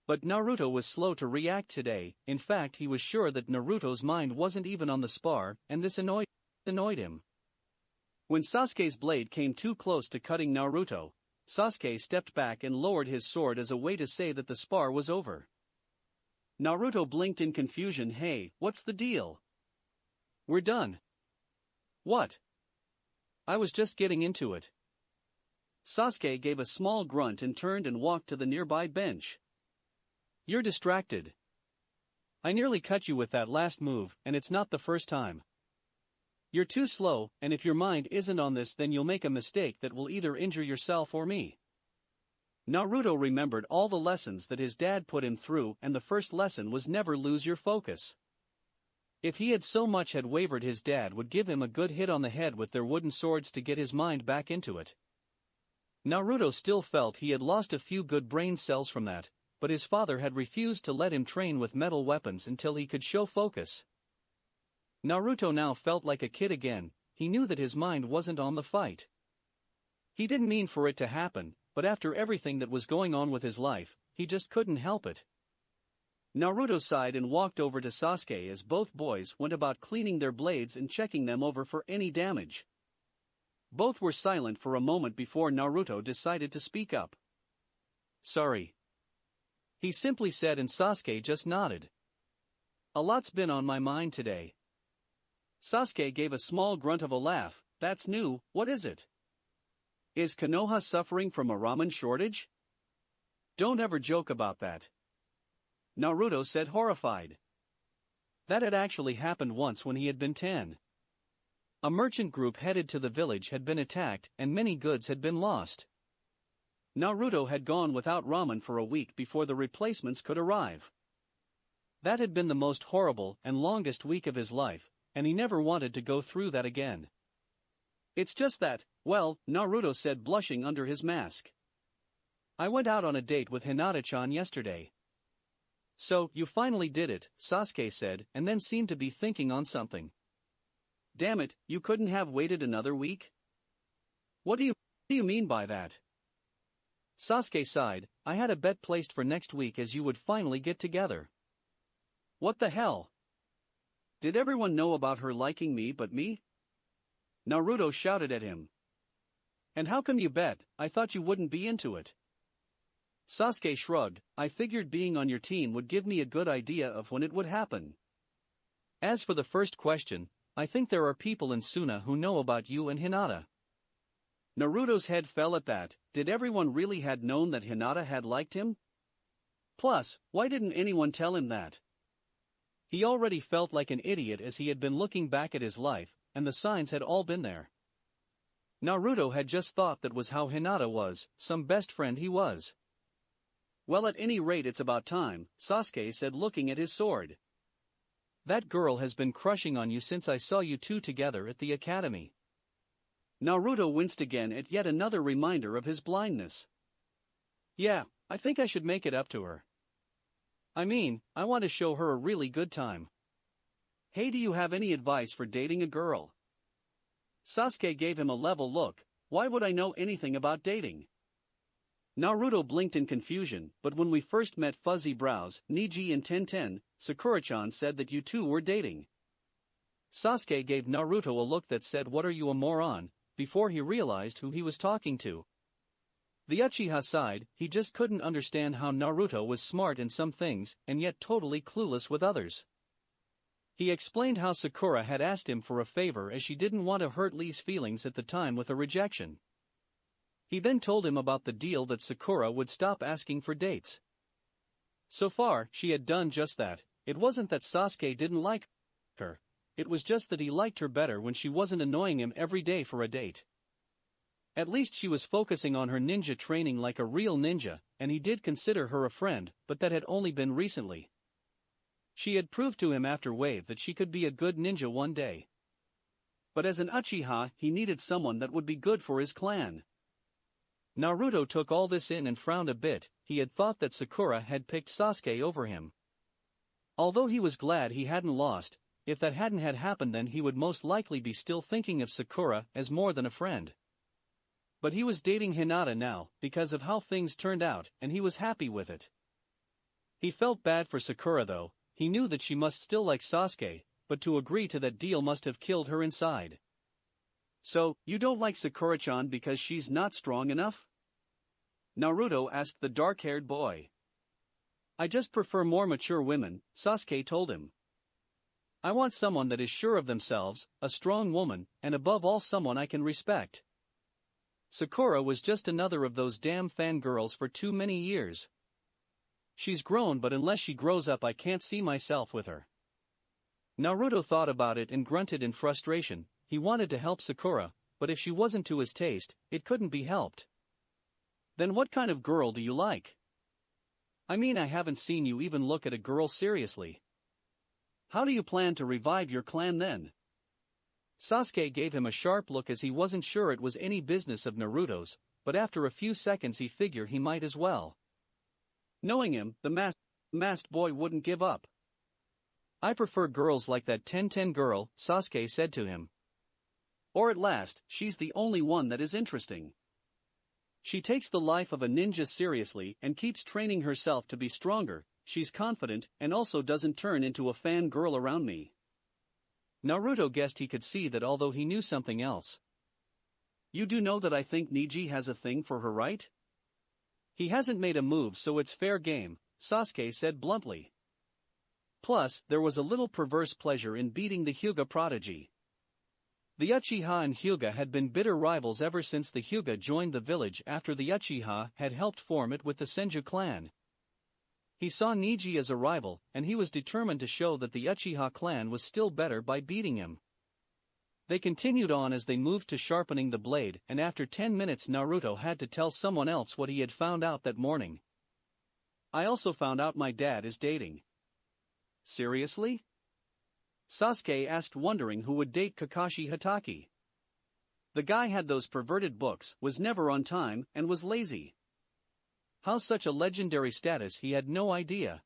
But Naruto was slow to react today. In fact, he was sure that Naruto's mind wasn't even on the spar, and this annoyed him. When Sasuke's blade came too close to cutting Naruto, Sasuke stepped back and lowered his sword as a way to say that the spar was over. Naruto blinked in confusion. Hey, what's the deal? We're done. What? I was just getting into it. Sasuke gave a small grunt and turned and walked to the nearby bench. You're distracted. I nearly cut you with that last move, and it's not the first time. You're too slow, and if your mind isn't on this then you'll make a mistake that will either injure yourself or me. Naruto remembered all the lessons that his dad put him through, and the first lesson was never lose your focus. If he had so much had wavered, his dad would give him a good hit on the head with their wooden swords to get his mind back into it. Naruto still felt he had lost a few good brain cells from that, but his father had refused to let him train with metal weapons until he could show focus. Naruto now felt like a kid again. He knew that his mind wasn't on the fight. He didn't mean for it to happen, but after everything that was going on with his life, he just couldn't help it. Naruto sighed and walked over to Sasuke as both boys went about cleaning their blades and checking them over for any damage. Both were silent for a moment before Naruto decided to speak up. Sorry, he simply said, and Sasuke just nodded. A lot's been on my mind today. Sasuke gave a small grunt of a laugh. That's new, what is it? Is Konoha suffering from a ramen shortage? Don't ever joke about that. Naruto said, horrified. That had actually happened once when he had been 10. A merchant group headed to the village had been attacked and many goods had been lost. Naruto had gone without ramen for a week before the replacements could arrive. That had been the most horrible and longest week of his life, and he never wanted to go through that again. It's just that, well, Naruto said, blushing under his mask. I went out on a date with Hinata-chan yesterday. So, you finally did it, Sasuke said, and then seemed to be thinking on something. Damn it, you couldn't have waited another week? What do you mean by that? Sasuke sighed. I had a bet placed for next week as you would finally get together. What the hell? Did everyone know about her liking me but me? Naruto shouted at him. And how come you bet? I thought you wouldn't be into it. Sasuke shrugged. I figured being on your team would give me a good idea of when it would happen. As for the first question, I think there are people in Suna who know about you and Hinata. Naruto's head fell at that. Did everyone really had known that Hinata had liked him? Plus, why didn't anyone tell him that? He already felt like an idiot as he had been looking back at his life, and the signs had all been there. Naruto had just thought that was how Hinata was, some best friend he was. Well, at any rate it's about time, Sasuke said, looking at his sword. That girl has been crushing on you since I saw you two together at the academy. Naruto winced again at yet another reminder of his blindness. Yeah, I think I should make it up to her. I mean, I want to show her a really good time. Hey, do you have any advice for dating a girl? Sasuke gave him a level look. Why would I know anything about dating? Naruto blinked in confusion, but when we first met Fuzzy Brows, Niji and Tenten, Sakura-chan said that you two were dating. Sasuke gave Naruto a look that said, what are you, a moron, before he realized who he was talking to. The Uchiha sighed. He just couldn't understand how Naruto was smart in some things and yet totally clueless with others. He explained how Sakura had asked him for a favor as she didn't want to hurt Lee's feelings at the time with a rejection. He then told him about the deal that Sakura would stop asking for dates. So far, she had done just that. It wasn't that Sasuke didn't like her. It was just that he liked her better when she wasn't annoying him every day for a date. At least she was focusing on her ninja training like a real ninja, and he did consider her a friend, but that had only been recently. She had proved to him after Wave that she could be a good ninja one day. But as an Uchiha, he needed someone that would be good for his clan. Naruto took all this in and frowned a bit. He had thought that Sakura had picked Sasuke over him. Although he was glad he hadn't lost, if that hadn't had happened then he would most likely be still thinking of Sakura as more than a friend. But he was dating Hinata now, because of how things turned out, and he was happy with it. He felt bad for Sakura though. He knew that she must still like Sasuke, but to agree to that deal must have killed her inside. So, you don't like Sakura-chan because she's not strong enough? Naruto asked the dark-haired boy. I just prefer more mature women, Sasuke told him. I want someone that is sure of themselves, a strong woman, and above all someone I can respect. Sakura was just another of those damn fangirls for too many years. She's grown, but unless she grows up I can't see myself with her. Naruto thought about it and grunted in frustration. He wanted to help Sakura, but if she wasn't to his taste, it couldn't be helped. Then what kind of girl do you like? I mean, I haven't seen you even look at a girl seriously. How do you plan to revive your clan then? Sasuke gave him a sharp look as he wasn't sure it was any business of Naruto's, but after a few seconds he figured he might as well. Knowing him, the masked boy wouldn't give up. I prefer girls like that 10-10 girl, Sasuke said to him. Or at last, she's the only one that is interesting. She takes the life of a ninja seriously and keeps training herself to be stronger. She's confident and also doesn't turn into a fan girl around me. Naruto guessed he could see that although he knew something else. You do know that I think Neji has a thing for her, right? He hasn't made a move, so it's fair game, Sasuke said bluntly. Plus, there was a little perverse pleasure in beating the Hyuga prodigy. The Uchiha and Hyuga had been bitter rivals ever since the Hyuga joined the village after the Uchiha had helped form it with the Senju clan. He saw Neji as a rival, and he was determined to show that the Uchiha clan was still better by beating him. They continued on as they moved to sharpening the blade, and after 10 minutes Naruto had to tell someone else what he had found out that morning. I also found out my dad is dating. Seriously? Sasuke asked, wondering who would date Kakashi Hatake. The guy had those perverted books, was never on time, and was lazy. How such a legendary status he had no idea.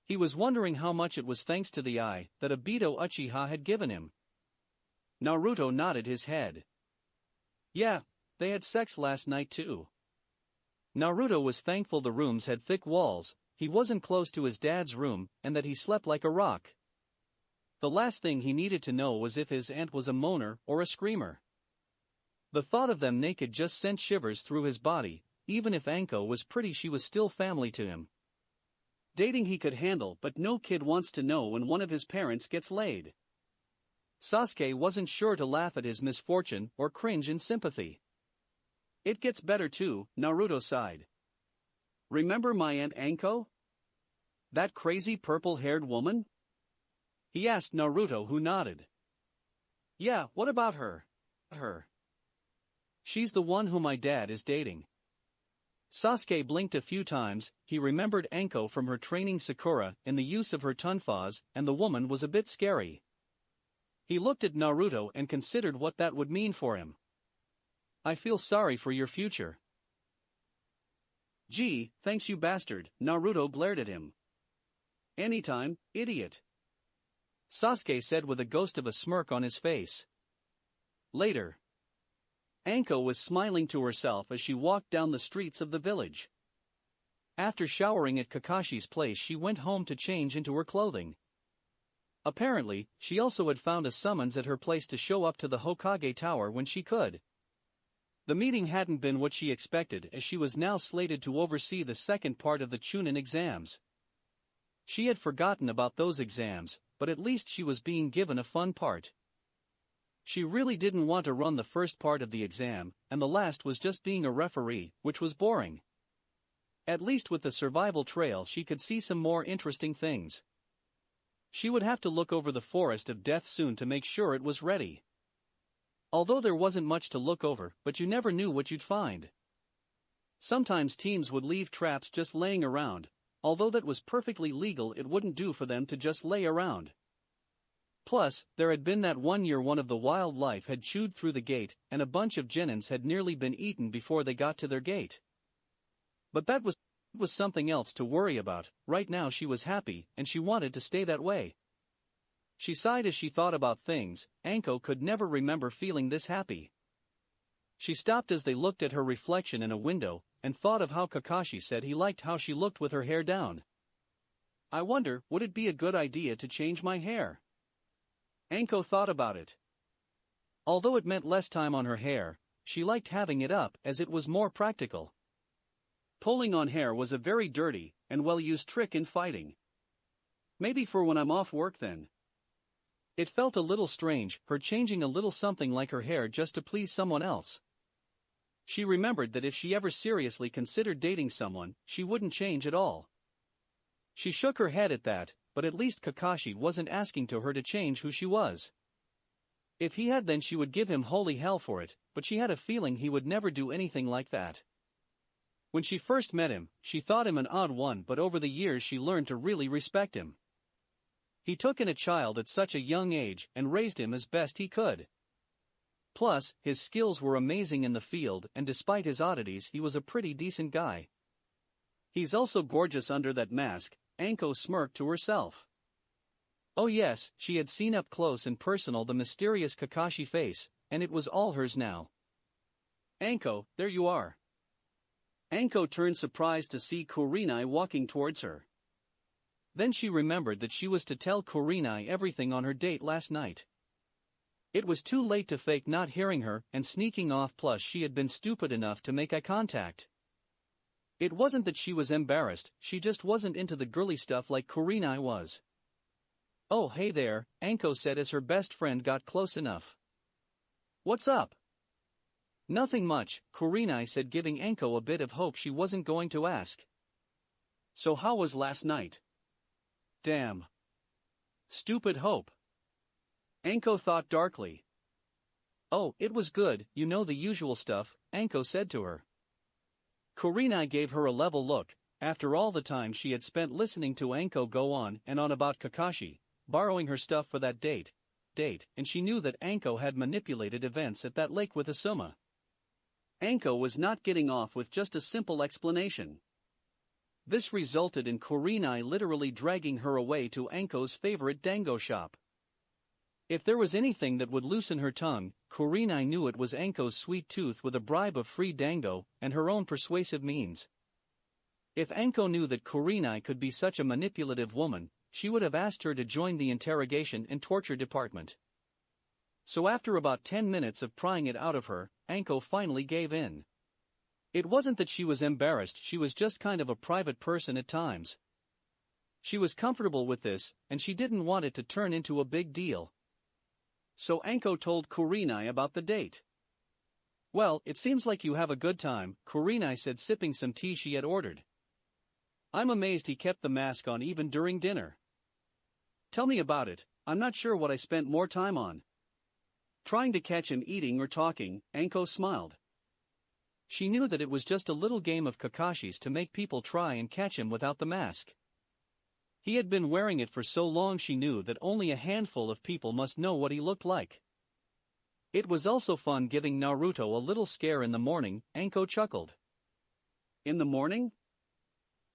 He was wondering how much it was thanks to the eye that Obito Uchiha had given him. Naruto nodded his head. Yeah, they had sex last night too. Naruto was thankful the rooms had thick walls, he wasn't close to his dad's room, and that he slept like a rock. The last thing he needed to know was if his aunt was a moaner or a screamer. The thought of them naked just sent shivers through his body. Even if Anko was pretty, she was still family to him. Dating he could handle, but no kid wants to know when one of his parents gets laid. Sasuke wasn't sure to laugh at his misfortune or cringe in sympathy. It gets better too, Naruto sighed. Remember my Aunt Anko? That crazy purple-haired woman? He asked Naruto, who nodded. Yeah, what about her? She's the one who my dad is dating. Sasuke blinked a few times. He remembered Anko from her training Sakura in the use of her tonfas, and the woman was a bit scary. He looked at Naruto and considered what that would mean for him. I feel sorry for your future. Gee, thanks you bastard, Naruto glared at him. Anytime, idiot. Sasuke said with a ghost of a smirk on his face. Later. Anko was smiling to herself as she walked down the streets of the village. After showering at Kakashi's place, she went home to change into her clothing. Apparently, she also had found a summons at her place to show up to the Hokage Tower when she could. The meeting hadn't been what she expected, as she was now slated to oversee the second part of the Chunin exams. She had forgotten about those exams, but at least she was being given a fun part. She really didn't want to run the first part of the exam, and the last was just being a referee, which was boring. At least with the survival trail she could see some more interesting things. She would have to look over the forest of death soon to make sure it was ready. Although there wasn't much to look over, but you never knew what you'd find. Sometimes teams would leave traps just laying around. Although that was perfectly legal, it wouldn't do for them to just lay around. Plus, there had been that one year one of the wildlife had chewed through the gate, and a bunch of genins had nearly been eaten before they got to their gate. But that was something else to worry about. Right now she was happy, and she wanted to stay that way. She sighed as she thought about things. Anko could never remember feeling this happy. She stopped as they looked at her reflection in a window, and thought of how Kakashi said he liked how she looked with her hair down. I wonder, would it be a good idea to change my hair? Anko thought about it. Although it meant less time on her hair, she liked having it up as it was more practical. Pulling on hair was a very dirty and well-used trick in fighting. Maybe for when I'm off work then. It felt a little strange, her changing a little something like her hair just to please someone else. She remembered that if she ever seriously considered dating someone, she wouldn't change at all. She shook her head at that, but at least Kakashi wasn't asking her to change who she was. If he had, then she would give him holy hell for it, but she had a feeling he would never do anything like that. When she first met him, she thought him an odd one, but over the years she learned to really respect him. He took in a child at such a young age and raised him as best he could. Plus, his skills were amazing in the field, and despite his oddities he was a pretty decent guy. He's also gorgeous under that mask, Anko smirked to herself. Oh yes, she had seen up close and personal the mysterious Kakashi face, and it was all hers now. Anko, there you are. Anko turned surprised to see Kurenai walking towards her. Then she remembered that she was to tell Kurenai everything on her date last night. It was too late to fake not hearing her and sneaking off, plus she had been stupid enough to make eye contact. It wasn't that she was embarrassed, she just wasn't into the girly stuff like Kurenai was. Oh hey there, Anko said as her best friend got close enough. What's up? Nothing much, Kurenai said, giving Anko a bit of hope she wasn't going to ask. So how was last night? Damn. Stupid hope. Anko thought darkly. Oh, it was good, you know, the usual stuff, Anko said to her. Kurenai gave her a level look. After all the time she had spent listening to Anko go on and on about Kakashi, borrowing her stuff for that date, and she knew that Anko had manipulated events at that lake with Asuma. Anko was not getting off with just a simple explanation. This resulted in Kurenai literally dragging her away to Anko's favorite dango shop. If there was anything that would loosen her tongue, Kurenai knew it was Anko's sweet tooth with a bribe of free dango and her own persuasive means. If Anko knew that Kurenai could be such a manipulative woman, she would have asked her to join the interrogation and torture department. So after about 10 minutes of prying it out of her, Anko finally gave in. It wasn't that she was embarrassed, she was just kind of a private person at times. She was comfortable with this, and she didn't want it to turn into a big deal. So Anko told Kurenai about the date. Well, it seems like you have a good time, Kurenai said, sipping some tea she had ordered. I'm amazed he kept the mask on even during dinner. Tell me about it, I'm not sure what I spent more time on. Trying to catch him eating or talking, Anko smiled. She knew that it was just a little game of Kakashi's to make people try and catch him without the mask. He had been wearing it for so long she knew that only a handful of people must know what he looked like. It was also fun giving Naruto a little scare in the morning, Anko chuckled. In the morning?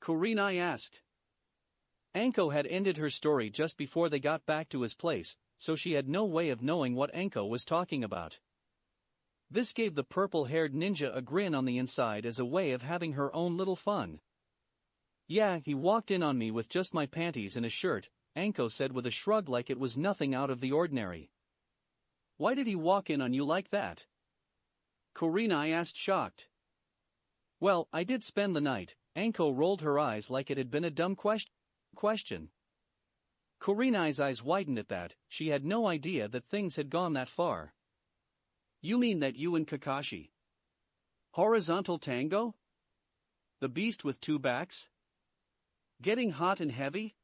Kurenai asked. Anko had ended her story just before they got back to his place, so she had no way of knowing what Anko was talking about. This gave the purple-haired ninja a grin on the inside as a way of having her own little fun. Yeah, he walked in on me with just my panties and a shirt, Anko said with a shrug like it was nothing out of the ordinary. Why did he walk in on you like that? Kurenai asked, shocked. Well, I did spend the night, Anko rolled her eyes like it had been a dumb question. Kurenai's eyes widened at that, she had no idea that things had gone that far. You mean that you and Kakashi? Horizontal tango? The beast with two backs? Getting hot and heavy?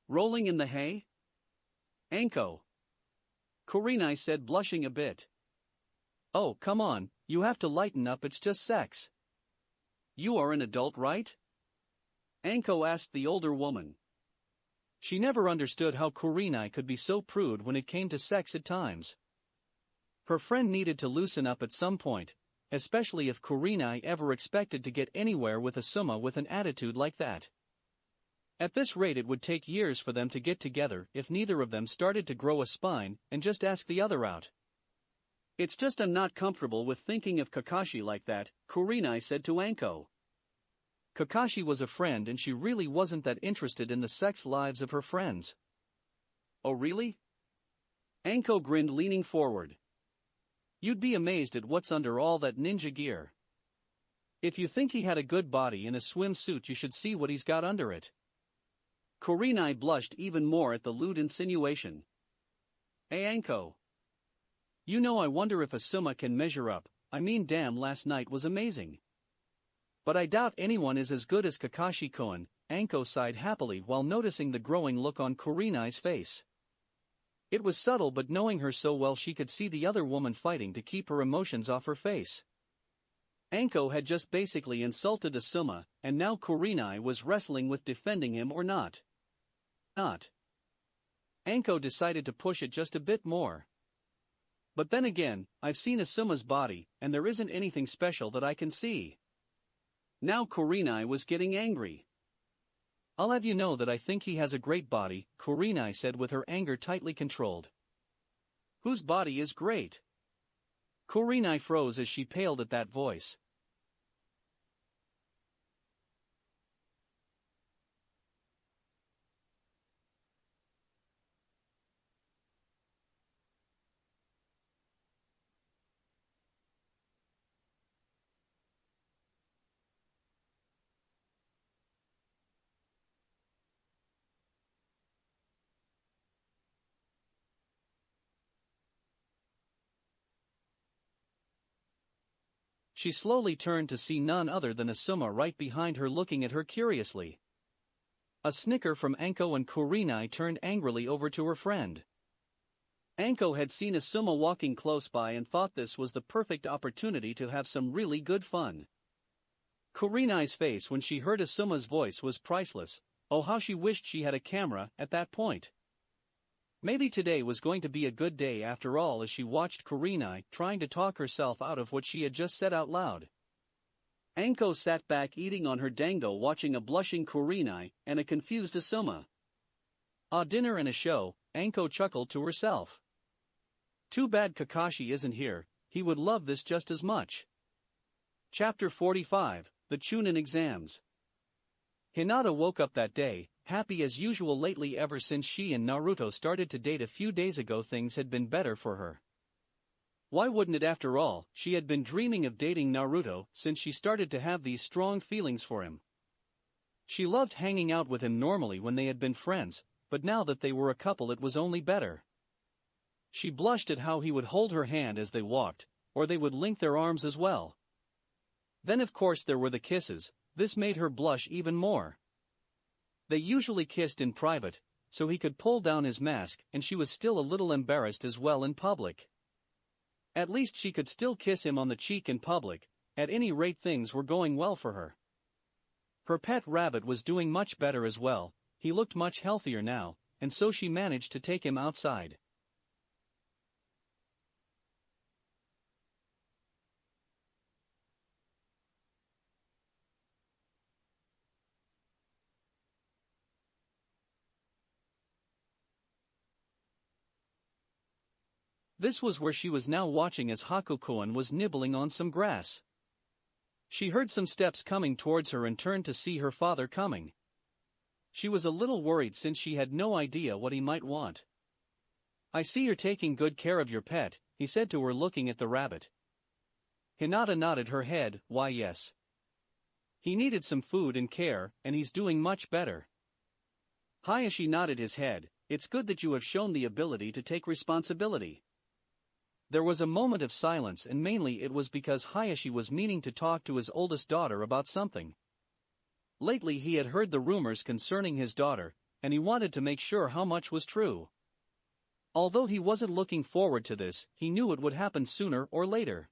Rolling in the hay? Anko. Kurenai said, blushing a bit. Oh, come on, you have to lighten up, it's just sex. You are an adult, right? Anko asked the older woman. She never understood how Kurenai could be so prude when it came to sex at times. Her friend needed to loosen up at some point, especially if Kurenai ever expected to get anywhere with a Suma with an attitude like that. At this rate it would take years for them to get together if neither of them started to grow a spine and just ask the other out. It's just I'm not comfortable with thinking of Kakashi like that, Kurenai said to Anko. Kakashi was a friend and she really wasn't that interested in the sex lives of her friends. Oh really? Anko grinned, leaning forward. You'd be amazed at what's under all that ninja gear. If you think he had a good body in a swimsuit, you should see what he's got under it. Kurenai blushed even more at the lewd insinuation. Hey Anko. You know, I wonder if a Suma can measure up. I mean, damn, last night was amazing. But I doubt anyone is as good as Kakashi-kun, Anko sighed happily while noticing the growing look on Kurenai's face. It was subtle, but knowing her so well she could see the other woman fighting to keep her emotions off her face. Anko had just basically insulted a Suma, and now Kurenai was wrestling with defending him or not. Anko decided to push it just a bit more. But then again, I've seen a Suma's body, and there isn't anything special that I can see. Now Kurenai was getting angry. I'll have you know that I think he has a great body, Kurenai said with her anger tightly controlled. Whose body is great? Kurenai froze as she paled at that voice. She slowly turned to see none other than a Suma right behind her looking at her curiously. A snicker from Anko and Kurenai turned angrily over to her friend. Anko had seen a Suma walking close by and thought this was the perfect opportunity to have some really good fun. Kurenai's face when she heard a Suma's voice was priceless. Oh, how she wished she had a camera at that point. Maybe today was going to be a good day after all, as she watched Kurenai trying to talk herself out of what she had just said out loud. Anko sat back eating on her dango, watching a blushing Kurenai and a confused Asuma. A dinner and a show, Anko chuckled to herself. Too bad Kakashi isn't here, he would love this just as much. Chapter 45, The Chunin Exams. Hinata woke up that day, happy as usual. Lately, ever since she and Naruto started to date a few days ago, things had been better for her. Why wouldn't it after all? She had been dreaming of dating Naruto since she started to have these strong feelings for him. She loved hanging out with him normally when they had been friends, but now that they were a couple it was only better. She blushed at how he would hold her hand as they walked, or they would link their arms as well. Then of course there were the kisses. This made her blush even more. They usually kissed in private, so he could pull down his mask, and she was still a little embarrassed as well in public. At least she could still kiss him on the cheek in public. At any rate, things were going well for her. Her pet rabbit was doing much better as well. He looked much healthier now, and so she managed to take him outside. This was where she was now watching as Hakukoan was nibbling on some grass. She heard some steps coming towards her and turned to see her father coming. She was a little worried since she had no idea what he might want. "I see you're taking good care of your pet," he said to her, looking at the rabbit. Hinata nodded her head. "Why, yes. He needed some food and care, and he's doing much better." Hayashi nodded his head. "It's good that you have shown the ability to take responsibility. There was a moment of silence, and mainly it was because Hayashi was meaning to talk to his oldest daughter about something. Lately he had heard the rumors concerning his daughter, and he wanted to make sure how much was true. Although he wasn't looking forward to this, he knew it would happen sooner or later.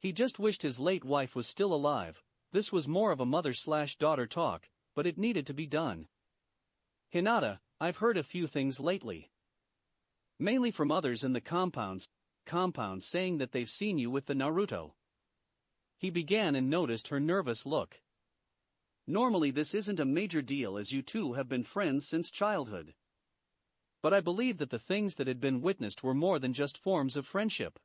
He just wished his late wife was still alive. This was more of a mother/daughter talk, but it needed to be done. "Hinata, I've heard a few things lately. Mainly from others in the compounds saying that they've seen you with the Naruto." He began and noticed her nervous look. "Normally this isn't a major deal as you two have been friends since childhood. But I believe that the things that had been witnessed were more than just forms of friendship."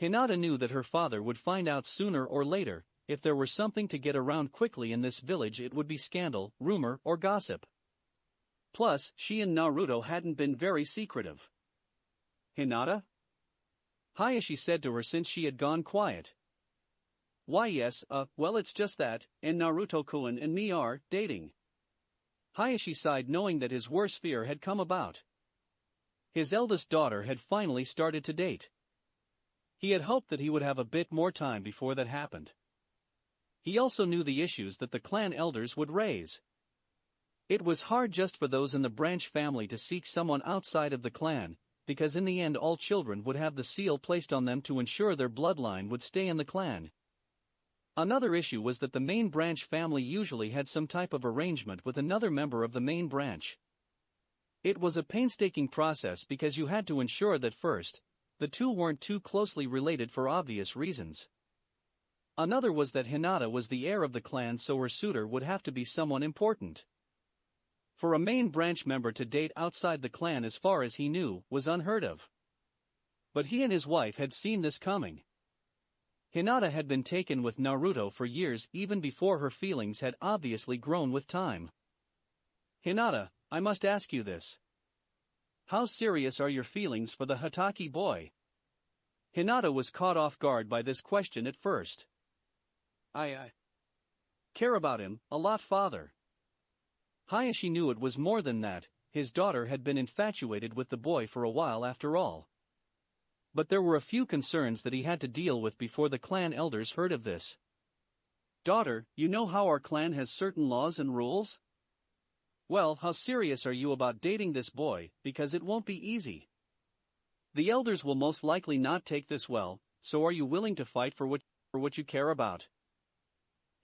Hinata knew that her father would find out sooner or later. If there were something to get around quickly in this village, it would be scandal, rumor, or gossip. Plus, she and Naruto hadn't been very secretive. "Hinata?" Hayashi said to her since she had gone quiet. "Why yes, well it's just that, and Naruto-kun and me are dating." Hayashi sighed, knowing that his worst fear had come about. His eldest daughter had finally started to date. He had hoped that he would have a bit more time before that happened. He also knew the issues that the clan elders would raise. It was hard just for those in the branch family to seek someone outside of the clan, because in the end all children would have the seal placed on them to ensure their bloodline would stay in the clan. Another issue was that the main branch family usually had some type of arrangement with another member of the main branch. It was a painstaking process because you had to ensure that first, the two weren't too closely related for obvious reasons. Another was that Hinata was the heir of the clan, so her suitor would have to be someone important. For a main branch member to date outside the clan, as far as he knew, was unheard of. But he and his wife had seen this coming. Hinata had been taken with Naruto for years, even before her feelings had obviously grown with time. "Hinata, I must ask you this. How serious are your feelings for the Hatake boy?" Hinata was caught off guard by this question at first. I care about him a lot, father." Hayashi knew it was more than that. His daughter had been infatuated with the boy for a while after all. But there were a few concerns that he had to deal with before the clan elders heard of this. "Daughter, you know how our clan has certain laws and rules? Well, how serious are you about dating this boy, because it won't be easy. The elders will most likely not take this well, so are you willing to fight for what you care about?"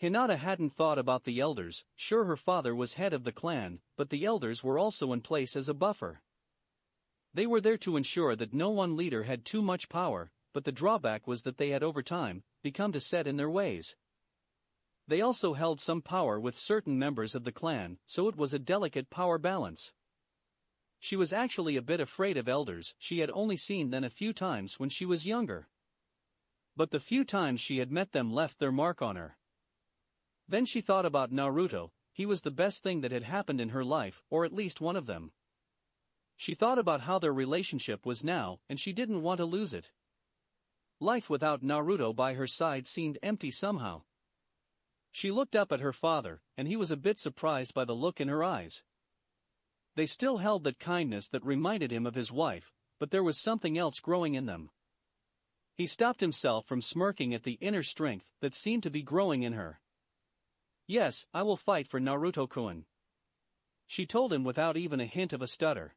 Hinata hadn't thought about the elders. Sure, her father was head of the clan, but the elders were also in place as a buffer. They were there to ensure that no one leader had too much power, but the drawback was that they had over time become set in their ways. They also held some power with certain members of the clan, so it was a delicate power balance. She was actually a bit afraid of elders. She had only seen them a few times when she was younger. But the few times she had met them left their mark on her. Then she thought about Naruto. He was the best thing that had happened in her life, or at least one of them. She thought about how their relationship was now, and she didn't want to lose it. Life without Naruto by her side seemed empty somehow. She looked up at her father, and he was a bit surprised by the look in her eyes. They still held that kindness that reminded him of his wife, but there was something else growing in them. He stopped himself from smirking at the inner strength that seemed to be growing in her. "Yes, I will fight for Naruto-kun," she told him without even a hint of a stutter.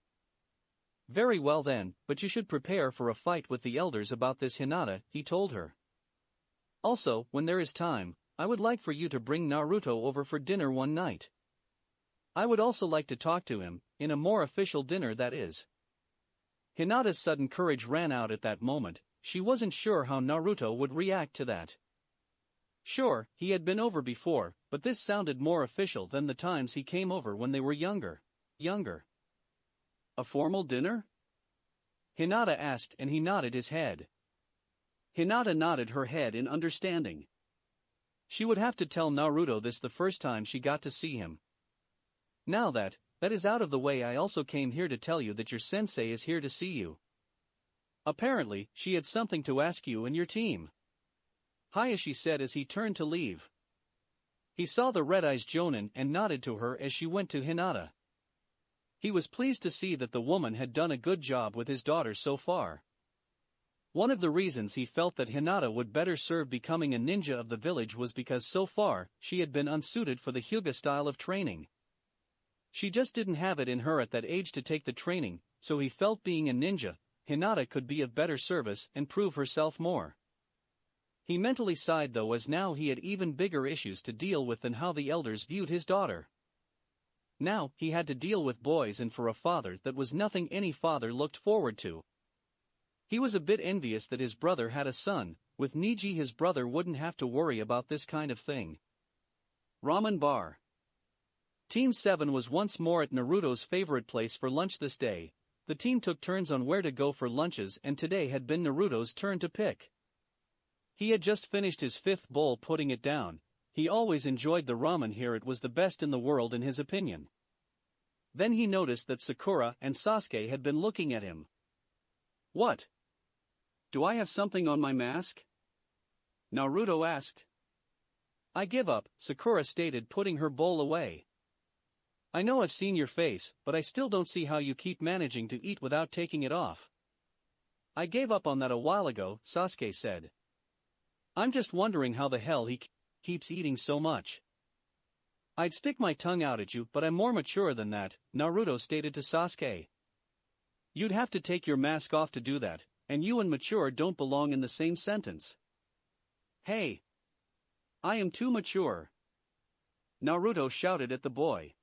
"Very well then, but you should prepare for a fight with the elders about this, Hinata," he told her. "Also, when there is time, I would like for you to bring Naruto over for dinner one night. I would also like to talk to him, in a more official dinner, that is." Hinata's sudden courage ran out at that moment. She wasn't sure how Naruto would react to that. Sure, he had been over before, but this sounded more official than the times he came over when they were younger. "A formal dinner?" Hinata asked, and he nodded his head. Hinata nodded her head in understanding. She would have to tell Naruto this the first time she got to see him. "Now that is out of the way, I also came here to tell you that your sensei is here to see you. Apparently, she had something to ask you and your team," Hayashi said as he turned to leave. He saw the red-eyes Jonin and nodded to her as she went to Hinata. He was pleased to see that the woman had done a good job with his daughter so far. One of the reasons he felt that Hinata would better serve becoming a ninja of the village was because so far, she had been unsuited for the Hyuga style of training. She just didn't have it in her at that age to take the training, so he felt being a ninja, Hinata could be of better service and prove herself more. He mentally sighed though, as now he had even bigger issues to deal with than how the elders viewed his daughter. Now, he had to deal with boys, and for a father that was nothing any father looked forward to. He was a bit envious that his brother had a son. With Niji his brother wouldn't have to worry about this kind of thing. Ramen bar. Team 7 was once more at Naruto's favorite place for lunch this day. The team took turns on where to go for lunches, and today had been Naruto's turn to pick. He had just finished his 5th bowl putting it down. He always enjoyed the ramen here, it was the best in the world in his opinion. Then he noticed that Sakura and Sasuke had been looking at him. "What? Do I have something on my mask?" Naruto asked. "I give up," Sakura stated, putting her bowl away. "I know I've seen your face, but I still don't see how you keep managing to eat without taking it off." "I gave up on that a while ago," Sasuke said. "I'm just wondering how the hell he keeps eating so much." "I'd stick my tongue out at you, but I'm more mature than that," Naruto stated to Sasuke. "You'd have to take your mask off to do that, and you and mature don't belong in the same sentence." "Hey! I am too mature," Naruto shouted at the boy.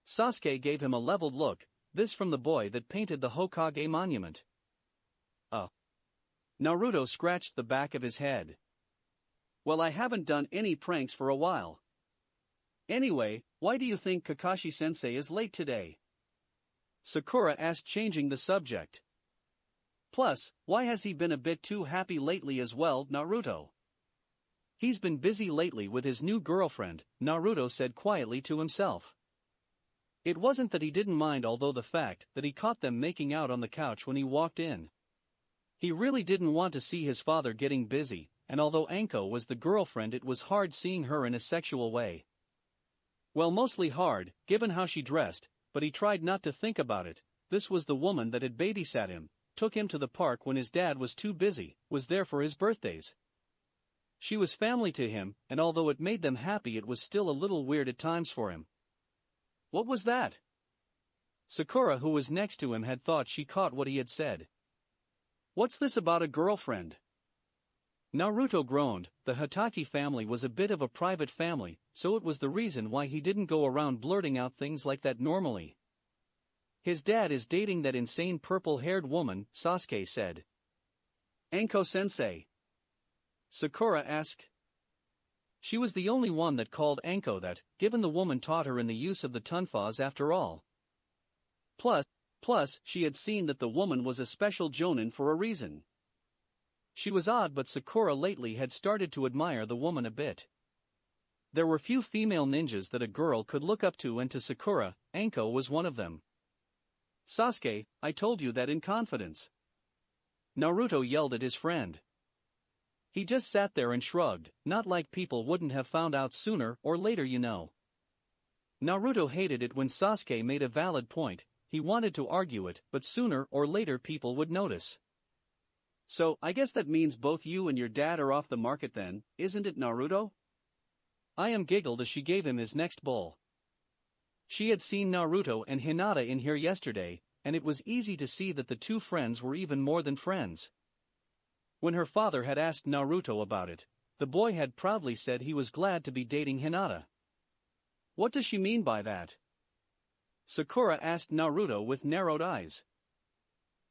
Sasuke gave him a leveled look, this from the boy that painted the Hokage monument. Naruto scratched the back of his head. "Well, I haven't done any pranks for a while. Anyway, why do you think Kakashi-sensei is late today?" Sakura asked, changing the subject. "Plus, why has he been a bit too happy lately as well, Naruto?" "He's been busy lately with his new girlfriend," Naruto said quietly to himself. It wasn't that he didn't mind, although the fact that he caught them making out on the couch when he walked in. He really didn't want to see his father getting busy, and although Anko was the girlfriend, it was hard seeing her in a sexual way. Well, mostly hard, given how she dressed, but he tried not to think about it. This was the woman that had babysat him, took him to the park when his dad was too busy, was there for his birthdays. She was family to him, and although it made them happy, it was still a little weird at times for him. What was that? Sakura, who was next to him, had thought she caught what he had said. What's this about a girlfriend? Naruto groaned. The Hatake family was a bit of a private family, so it was the reason why he didn't go around blurting out things like that normally. His dad is dating that insane purple-haired woman, Sasuke said. Anko-sensei? Sakura asked. She was the only one that called Anko that, given the woman taught her in the use of the tonfas after all. Plus, she had seen that the woman was a special jonin for a reason. She was odd, but Sakura lately had started to admire the woman a bit. There were few female ninjas that a girl could look up to, and to Sakura, Anko was one of them. Sasuke, I told you that in confidence. Naruto yelled at his friend. He just sat there and shrugged, not like people wouldn't have found out sooner or later, you know. Naruto hated it when Sasuke made a valid point. He wanted to argue it, but sooner or later people would notice. So, I guess that means both you and your dad are off the market then, isn't it, Naruto? Ayame giggled as she gave him his next bowl. She had seen Naruto and Hinata in here yesterday, and it was easy to see that the two friends were even more than friends. When her father had asked Naruto about it, the boy had proudly said he was glad to be dating Hinata. What does she mean by that? Sakura asked Naruto with narrowed eyes.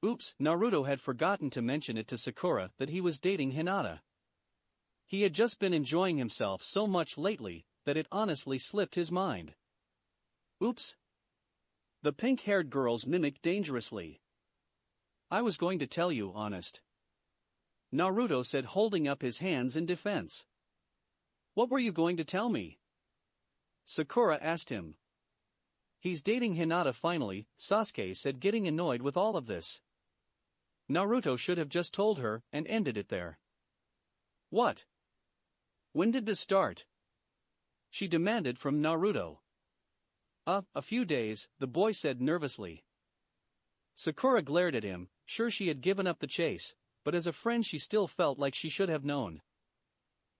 Oops, Naruto had forgotten to mention it to Sakura that he was dating Hinata. He had just been enjoying himself so much lately that it honestly slipped his mind. Oops. The pink-haired girls mimicked dangerously. I was going to tell you, honest. Naruto said, holding up his hands in defense. What were you going to tell me? Sakura asked him. He's dating Hinata finally, Sasuke said, getting annoyed with all of this. Naruto should have just told her and ended it there. What? When did this start? She demanded from Naruto. A few days, the boy said nervously. Sakura glared at him, sure she had given up the chase, but as a friend she still felt like she should have known.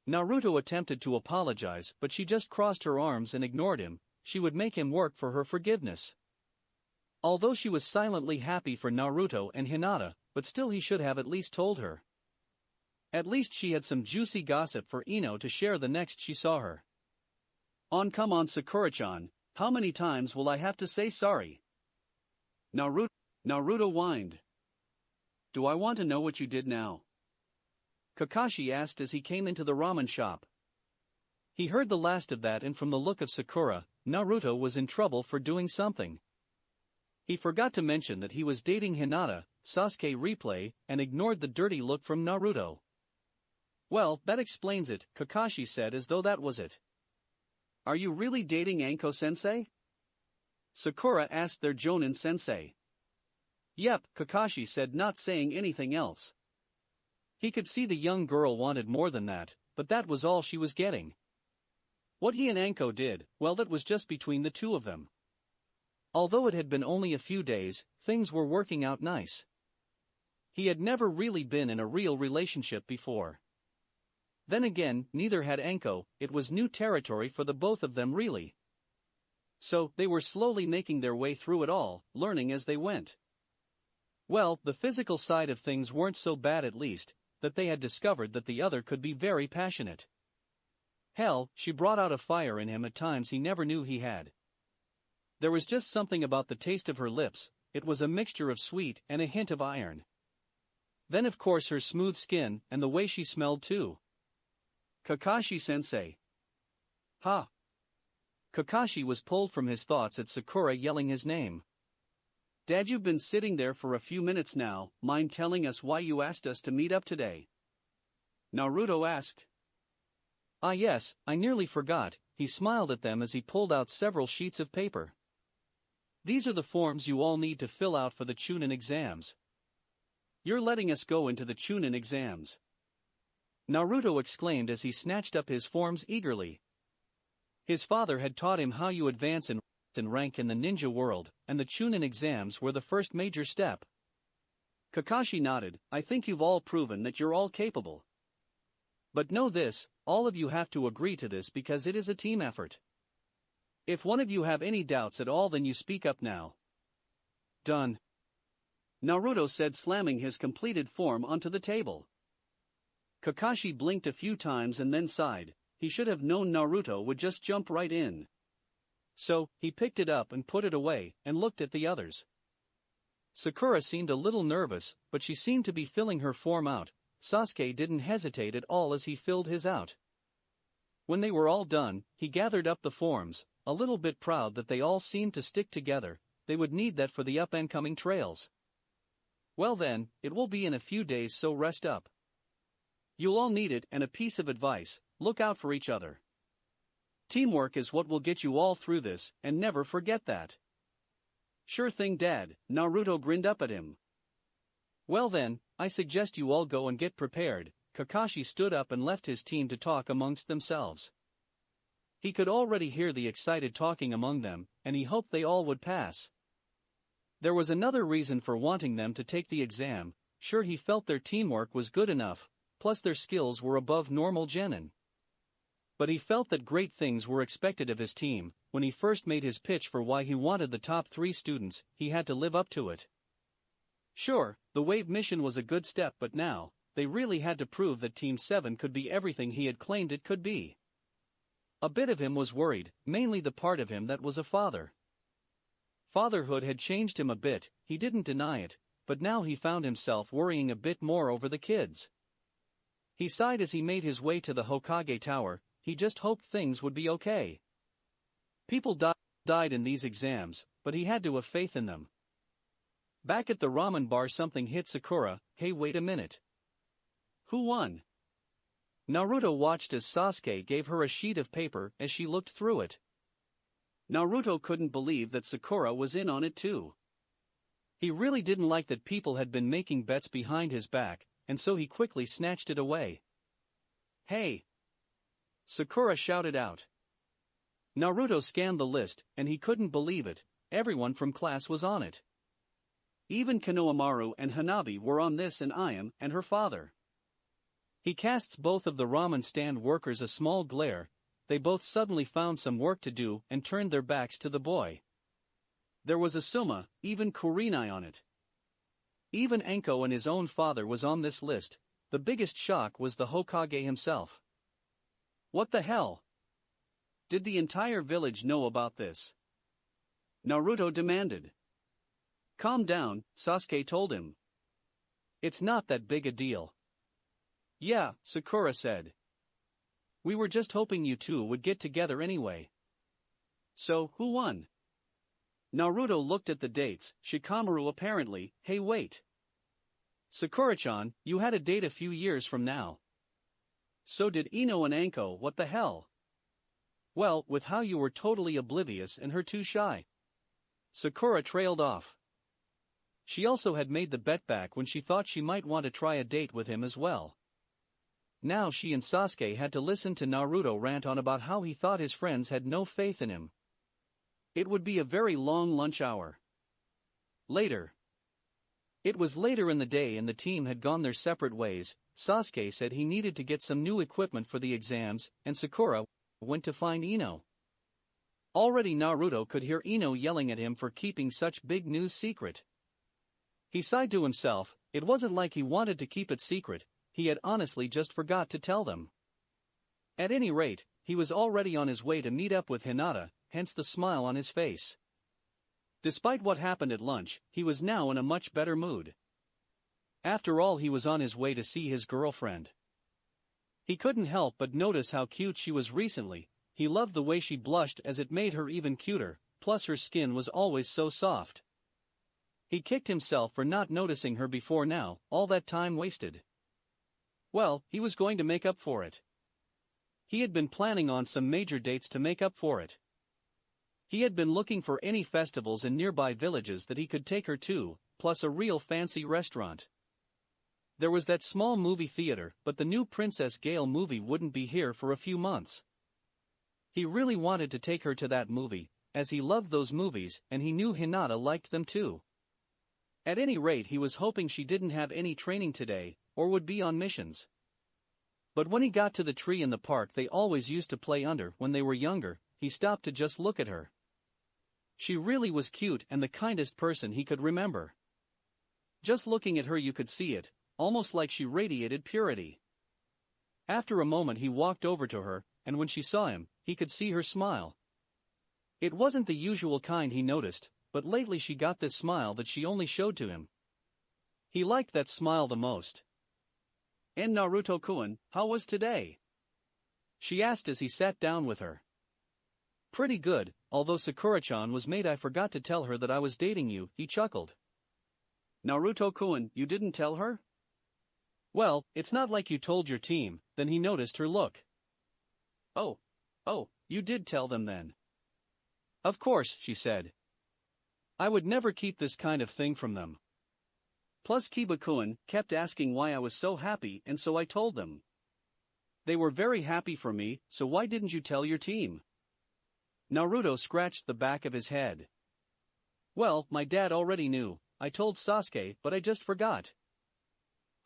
Naruto attempted to apologize, but she just crossed her arms and ignored him. She would make him work for her forgiveness. Although she was silently happy for Naruto and Hinata, but still he should have at least told her. At least she had some juicy gossip for Ino to share the next she saw her. Come on Sakura-chan, how many times will I have to say sorry? Naruto whined. Do I want to know what you did now? Kakashi asked as he came into the ramen shop. He heard the last of that, and from the look of Sakura, Naruto was in trouble for doing something. He forgot to mention that he was dating Hinata, Sasuke replay, and ignored the dirty look from Naruto. Well, that explains it, Kakashi said as though that was it. Are you really dating Anko-sensei? Sakura asked their Jonin-sensei. Yep, Kakashi said, not saying anything else. He could see the young girl wanted more than that, but that was all she was getting. What he and Anko did, well, that was just between the two of them. Although it had been only a few days, things were working out nice. He had never really been in a real relationship before. Then again, neither had Anko, it was new territory for the both of them really. So, they were slowly making their way through it all, learning as they went. Well, the physical side of things weren't so bad, at least, that they had discovered that the other could be very passionate. Hell, she brought out a fire in him at times he never knew he had. There was just something about the taste of her lips, it was a mixture of sweet and a hint of iron. Then of course her smooth skin, and the way she smelled too. Kakashi-sensei. Ha! Kakashi was pulled from his thoughts at Sakura yelling his name. Dad, you've been sitting there for a few minutes now, mind telling us why you asked us to meet up today? Naruto asked. Ah yes, I nearly forgot, he smiled at them as he pulled out several sheets of paper. These are the forms you all need to fill out for the Chunin exams. You're letting us go into the Chunin exams. Naruto exclaimed as he snatched up his forms eagerly. His father had taught him how you advance in rank in the ninja world, and the Chunin exams were the first major step. Kakashi nodded. I think you've all proven that you're all capable. But know this, all of you have to agree to this because it is a team effort. If one of you have any doubts at all, then you speak up now. Done. Naruto said, slamming his completed form onto the table. Kakashi blinked a few times and then sighed. He should have known Naruto would just jump right in. So, he picked it up and put it away, and looked at the others. Sakura seemed a little nervous, but she seemed to be filling her form out. Sasuke didn't hesitate at all as he filled his out. When they were all done, he gathered up the forms, a little bit proud that they all seemed to stick together. They would need that for the up-and-coming trails. Well then, it will be in a few days, so rest up. You'll all need it, and a piece of advice, look out for each other. Teamwork is what will get you all through this, and never forget that. Sure thing, Dad, Naruto grinned up at him. Well then, I suggest you all go and get prepared. Kakashi stood up and left his team to talk amongst themselves. He could already hear the excited talking among them, and he hoped they all would pass. There was another reason for wanting them to take the exam. Sure, he felt their teamwork was good enough, plus their skills were above normal genin. But he felt that great things were expected of his team. When he first made his pitch for why he wanted the top 3 students, he had to live up to it. Sure, the wave mission was a good step, but now, they really had to prove that Team 7 could be everything he had claimed it could be. A bit of him was worried, mainly the part of him that was a father. Fatherhood had changed him a bit, he didn't deny it, but now he found himself worrying a bit more over the kids. He sighed as he made his way to the Hokage Tower. He just hoped things would be okay. People died in these exams, but he had to have faith in them. Back at the ramen bar, something hit Sakura. Hey, wait a minute. Who won? Naruto watched as Sasuke gave her a sheet of paper as she looked through it. Naruto couldn't believe that Sakura was in on it too. He really didn't like that people had been making bets behind his back, and so he quickly snatched it away. Hey! Sakura shouted out. Naruto scanned the list, and he couldn't believe it. Everyone from class was on it. Even Konohamaru and Hanabi were on this, and Ayame and her father. He casts both of the ramen stand workers a small glare. They both suddenly found some work to do and turned their backs to the boy. There was Asuma, even Kurenai on it. Even Enko and his own father was on this list. The biggest shock was the Hokage himself. What the hell? Did the entire village know about this? Naruto demanded. Calm down, Sasuke told him. It's not that big a deal. Yeah, Sakura said. We were just hoping you two would get together anyway. So, who won? Naruto looked at the dates. Shikamaru apparently. Hey, wait. Sakura-chan, you had a date a few years from now. So did Ino and Anko. What the hell? Well, with how you were totally oblivious and her too shy. Sakura trailed off. She also had made the bet back when she thought she might want to try a date with him as well. Now she and Sasuke had to listen to Naruto rant on about how he thought his friends had no faith in him. It would be a very long lunch hour. Later. It was later in the day and the team had gone their separate ways. Sasuke said he needed to get some new equipment for the exams, and Sakura went to find Ino. Already Naruto could hear Ino yelling at him for keeping such big news secret. He sighed to himself. It wasn't like he wanted to keep it secret, he had honestly just forgot to tell them. At any rate, he was already on his way to meet up with Hinata, hence the smile on his face. Despite what happened at lunch, he was now in a much better mood. After all, he was on his way to see his girlfriend. He couldn't help but notice how cute she was recently. He loved the way she blushed as it made her even cuter, plus her skin was always so soft. He kicked himself for not noticing her before now, all that time wasted. Well, he was going to make up for it. He had been planning on some major dates to make up for it. He had been looking for any festivals in nearby villages that he could take her to, plus a real fancy restaurant. There was that small movie theater, but the new Princess Gale movie wouldn't be here for a few months. He really wanted to take her to that movie, as he loved those movies and he knew Hinata liked them too. At any rate, he was hoping she didn't have any training today, or would be on missions. But when he got to the tree in the park they always used to play under when they were younger, he stopped to just look at her. She really was cute and the kindest person he could remember. Just looking at her you could see it, almost like she radiated purity. After a moment he walked over to her, and when she saw him, he could see her smile. It wasn't the usual kind he noticed, but lately she got this smile that she only showed to him. He liked that smile the most. And Naruto-kun, how was today? She asked as he sat down with her. Pretty good, although Sakura-chan was made. I forgot to tell her that I was dating you, he chuckled. Naruto-kun, you didn't tell her? Well, it's not like you told your team. Then he noticed her look. Oh, you did tell them then. Of course, she said. I would never keep this kind of thing from them. Plus Kiba-kun kept asking why I was so happy, and so I told them. They were very happy for me, so why didn't you tell your team? Naruto scratched the back of his head. Well, my dad already knew. I told Sasuke, but I just forgot.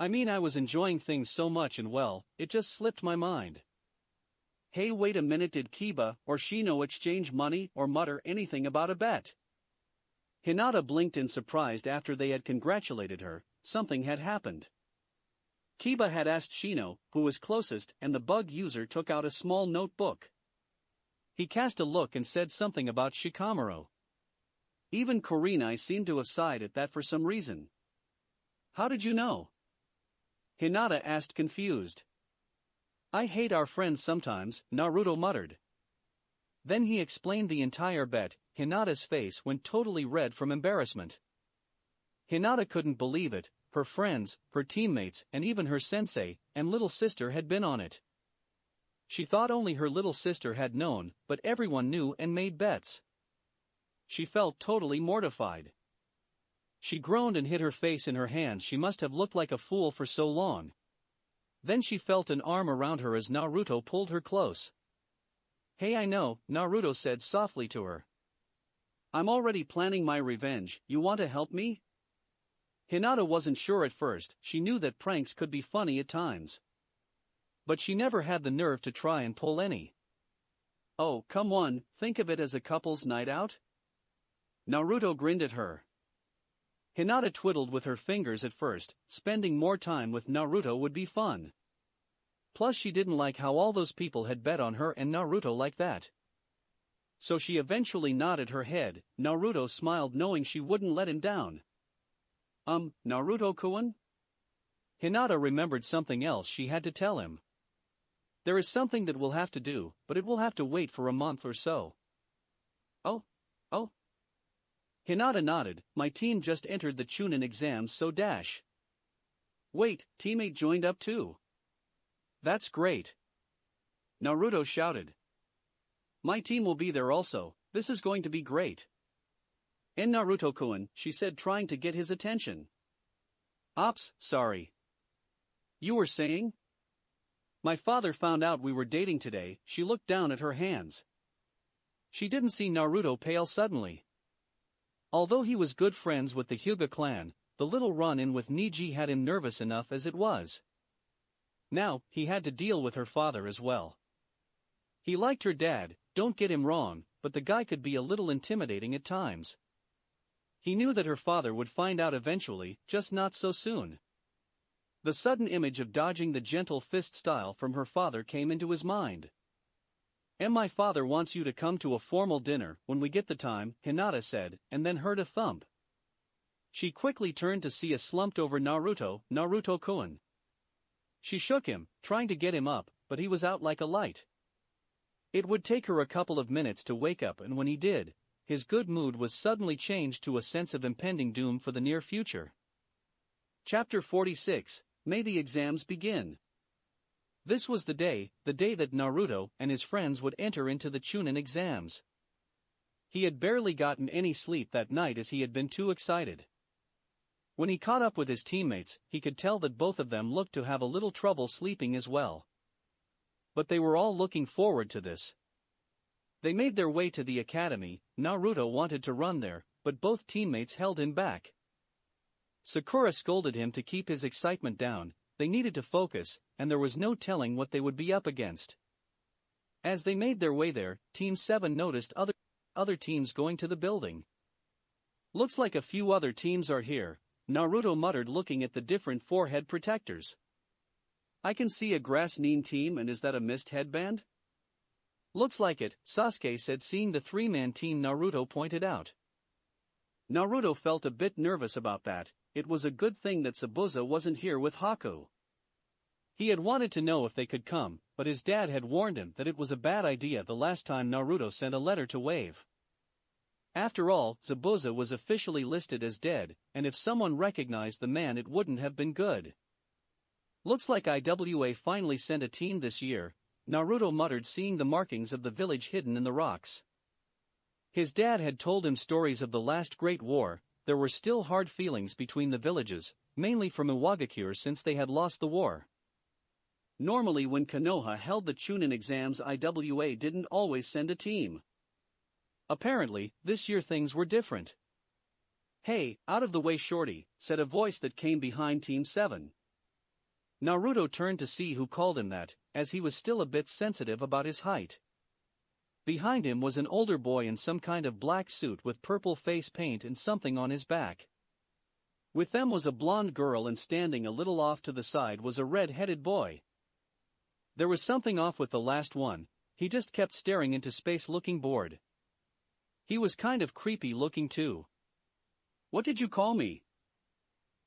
I mean, I was enjoying things so much and well, it just slipped my mind. Hey, wait a minute, did Kiba or Shino exchange money or mutter anything about a bet? Hinata blinked in surprise after they had congratulated her. Something had happened. Kiba had asked Shino, who was closest, and the bug user took out a small notebook. He cast a look and said something about Shikamaru. Even Kurenai seemed to have sighed at that for some reason. How did you know? Hinata asked, confused. I hate our friends sometimes, Naruto muttered. Then he explained the entire bet. Hinata's face went totally red from embarrassment. Hinata couldn't believe it. Her friends, her teammates, and even her sensei and little sister had been on it. She thought only her little sister had known, but everyone knew and made bets. She felt totally mortified. She groaned and hid her face in her hands. She must have looked like a fool for so long. Then she felt an arm around her as Naruto pulled her close. Hey, I know, Naruto said softly to her. I'm already planning my revenge. You want to help me? Hinata wasn't sure at first. She knew that pranks could be funny at times, but she never had the nerve to try and pull any. "Oh, come on, think of it as a couple's night out?" Naruto grinned at her. Hinata twiddled with her fingers at first. Spending more time with Naruto would be fun. Plus she didn't like how all those people had bet on her and Naruto like that. So she eventually nodded her head. Naruto smiled, knowing she wouldn't let him down. Naruto-kun?" Hinata remembered something else she had to tell him. "There is something that we'll have to do, but it will have to wait for a month or so." Oh. Hinata nodded. "My team just entered the Chunin exams, so dash." "Wait, teammate joined up too." "That's great." Naruto shouted. "My team will be there also. This is going to be great." "And Naruto-kun," she said, trying to get his attention. "Ops, sorry. You were saying?" "My father found out we were dating today." She looked down at her hands. She didn't see Naruto pale suddenly. Although he was good friends with the Hyuga clan, the little run-in with Niji had him nervous enough as it was. Now, he had to deal with her father as well. He liked her dad, don't get him wrong, but the guy could be a little intimidating at times. He knew that her father would find out eventually, just not so soon. The sudden image of dodging the gentle fist style from her father came into his mind. "And my father wants you to come to a formal dinner when we get the time," Hinata said, and then heard a thump. She quickly turned to see a slumped-over Naruto-kun. She shook him, trying to get him up, but he was out like a light. It would take her a couple of minutes to wake up, and when he did, his good mood was suddenly changed to a sense of impending doom for the near future. Chapter 46, May the Exams Begin. This was the day that Naruto and his friends would enter into the Chunin exams. He had barely gotten any sleep that night as he had been too excited. When he caught up with his teammates, he could tell that both of them looked to have a little trouble sleeping as well. But they were all looking forward to this. They made their way to the academy. Naruto wanted to run there, but both teammates held him back. Sakura scolded him to keep his excitement down. They needed to focus, and there was no telling what they would be up against. As they made their way there, Team 7 noticed other teams going to the building. "Looks like a few other teams are here," Naruto muttered, looking at the different forehead protectors. "I can see a grass Nin team, and is that a mist headband?" "Looks like it," Sasuke said, seeing the three-man team Naruto pointed out. Naruto felt a bit nervous about that. It was a good thing that Zabuza wasn't here with Haku. He had wanted to know if they could come, but his dad had warned him that it was a bad idea the last time Naruto sent a letter to Wave. After all, Zabuza was officially listed as dead, and if someone recognized the man, it wouldn't have been good. "Looks like IWA finally sent a team this year," Naruto muttered, seeing the markings of the village hidden in the rocks. His dad had told him stories of the last Great War. There were still hard feelings between the villages, mainly from Iwagakure, since they had lost the war. Normally when Konoha held the Chunin exams, IWA didn't always send a team. Apparently, this year things were different. "Hey, out of the way, shorty," said a voice that came behind Team 7. Naruto turned to see who called him that, as he was still a bit sensitive about his height. Behind him was an older boy in some kind of black suit with purple face paint and something on his back. With them was a blonde girl, and standing a little off to the side was a red-headed boy. There was something off with the last one. He just kept staring into space, looking bored. He was kind of creepy looking too. "What did you call me?"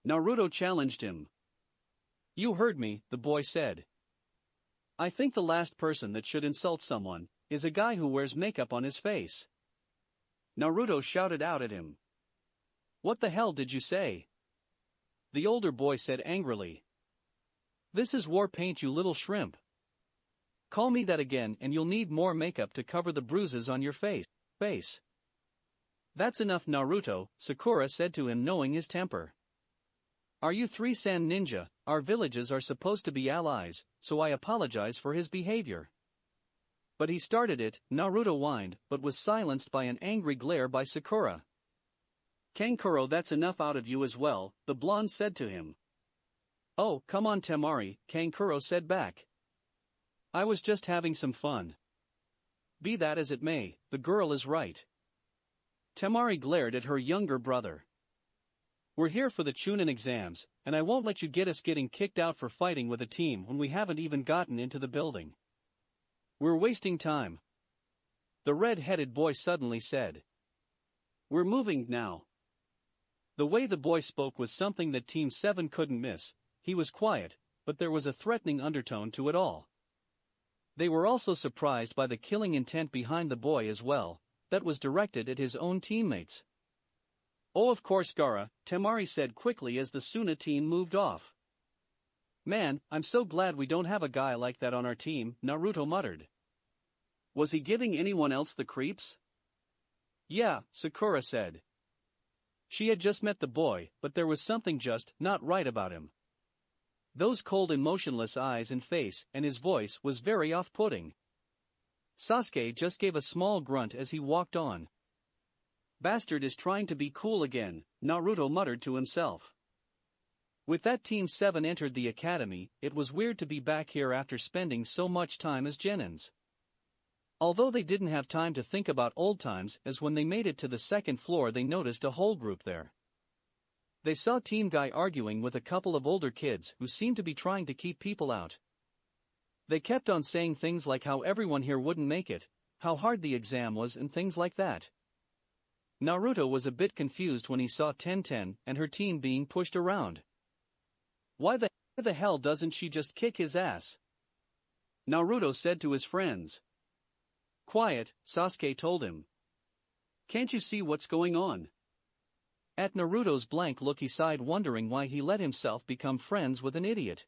Naruto challenged him. "You heard me," the boy said. "I think the last person that should insult someone is a guy who wears makeup on his face." Naruto shouted out at him. "What the hell did you say?" The older boy said angrily. "This is war paint, you little shrimp. Call me that again and you'll need more makeup to cover the bruises on your face. "That's enough, Naruto," Sakura said to him, knowing his temper. "Are you three Sand Ninja? Our villages are supposed to be allies, so I apologize for his behavior." But he started it, Naruto whined, but was silenced by an angry glare by Sakura. Kankuro, that's enough out of you as well, the blonde said to him. Oh, come on Temari, Kankuro said back. I was just having some fun. Be that as it may, the girl is right. Temari glared at her younger brother. We're here for the Chunin exams, and I won't let you get us getting kicked out for fighting with a team when we haven't even gotten into the building. We're wasting time. The red-headed boy suddenly said. We're moving now. The way the boy spoke was something that Team 7 couldn't miss. He was quiet, but there was a threatening undertone to it all. They were also surprised by the killing intent behind the boy as well, that was directed at his own teammates. Oh, of course, Gaara, Temari said quickly as the Suna team moved off. Man, I'm so glad we don't have a guy like that on our team, Naruto muttered. Was he giving anyone else the creeps? Yeah, Sakura said. She had just met the boy, but there was something just not right about him. Those cold and motionless eyes and face, and his voice was very off-putting. Sasuke just gave a small grunt as he walked on. Bastard is trying to be cool again, Naruto muttered to himself. With that Team 7 entered the academy, it was weird to be back here after spending so much time as Genins. Although they didn't have time to think about old times, as when they made it to the second floor they noticed a whole group there. They saw Team Guy arguing with a couple of older kids who seemed to be trying to keep people out. They kept on saying things like how everyone here wouldn't make it, how hard the exam was and things like that. Naruto was a bit confused when he saw Tenten and her team being pushed around. Why the hell doesn't she just kick his ass? Naruto said to his friends. Quiet, Sasuke told him. Can't you see what's going on? At Naruto's blank look he sighed, wondering why he let himself become friends with an idiot.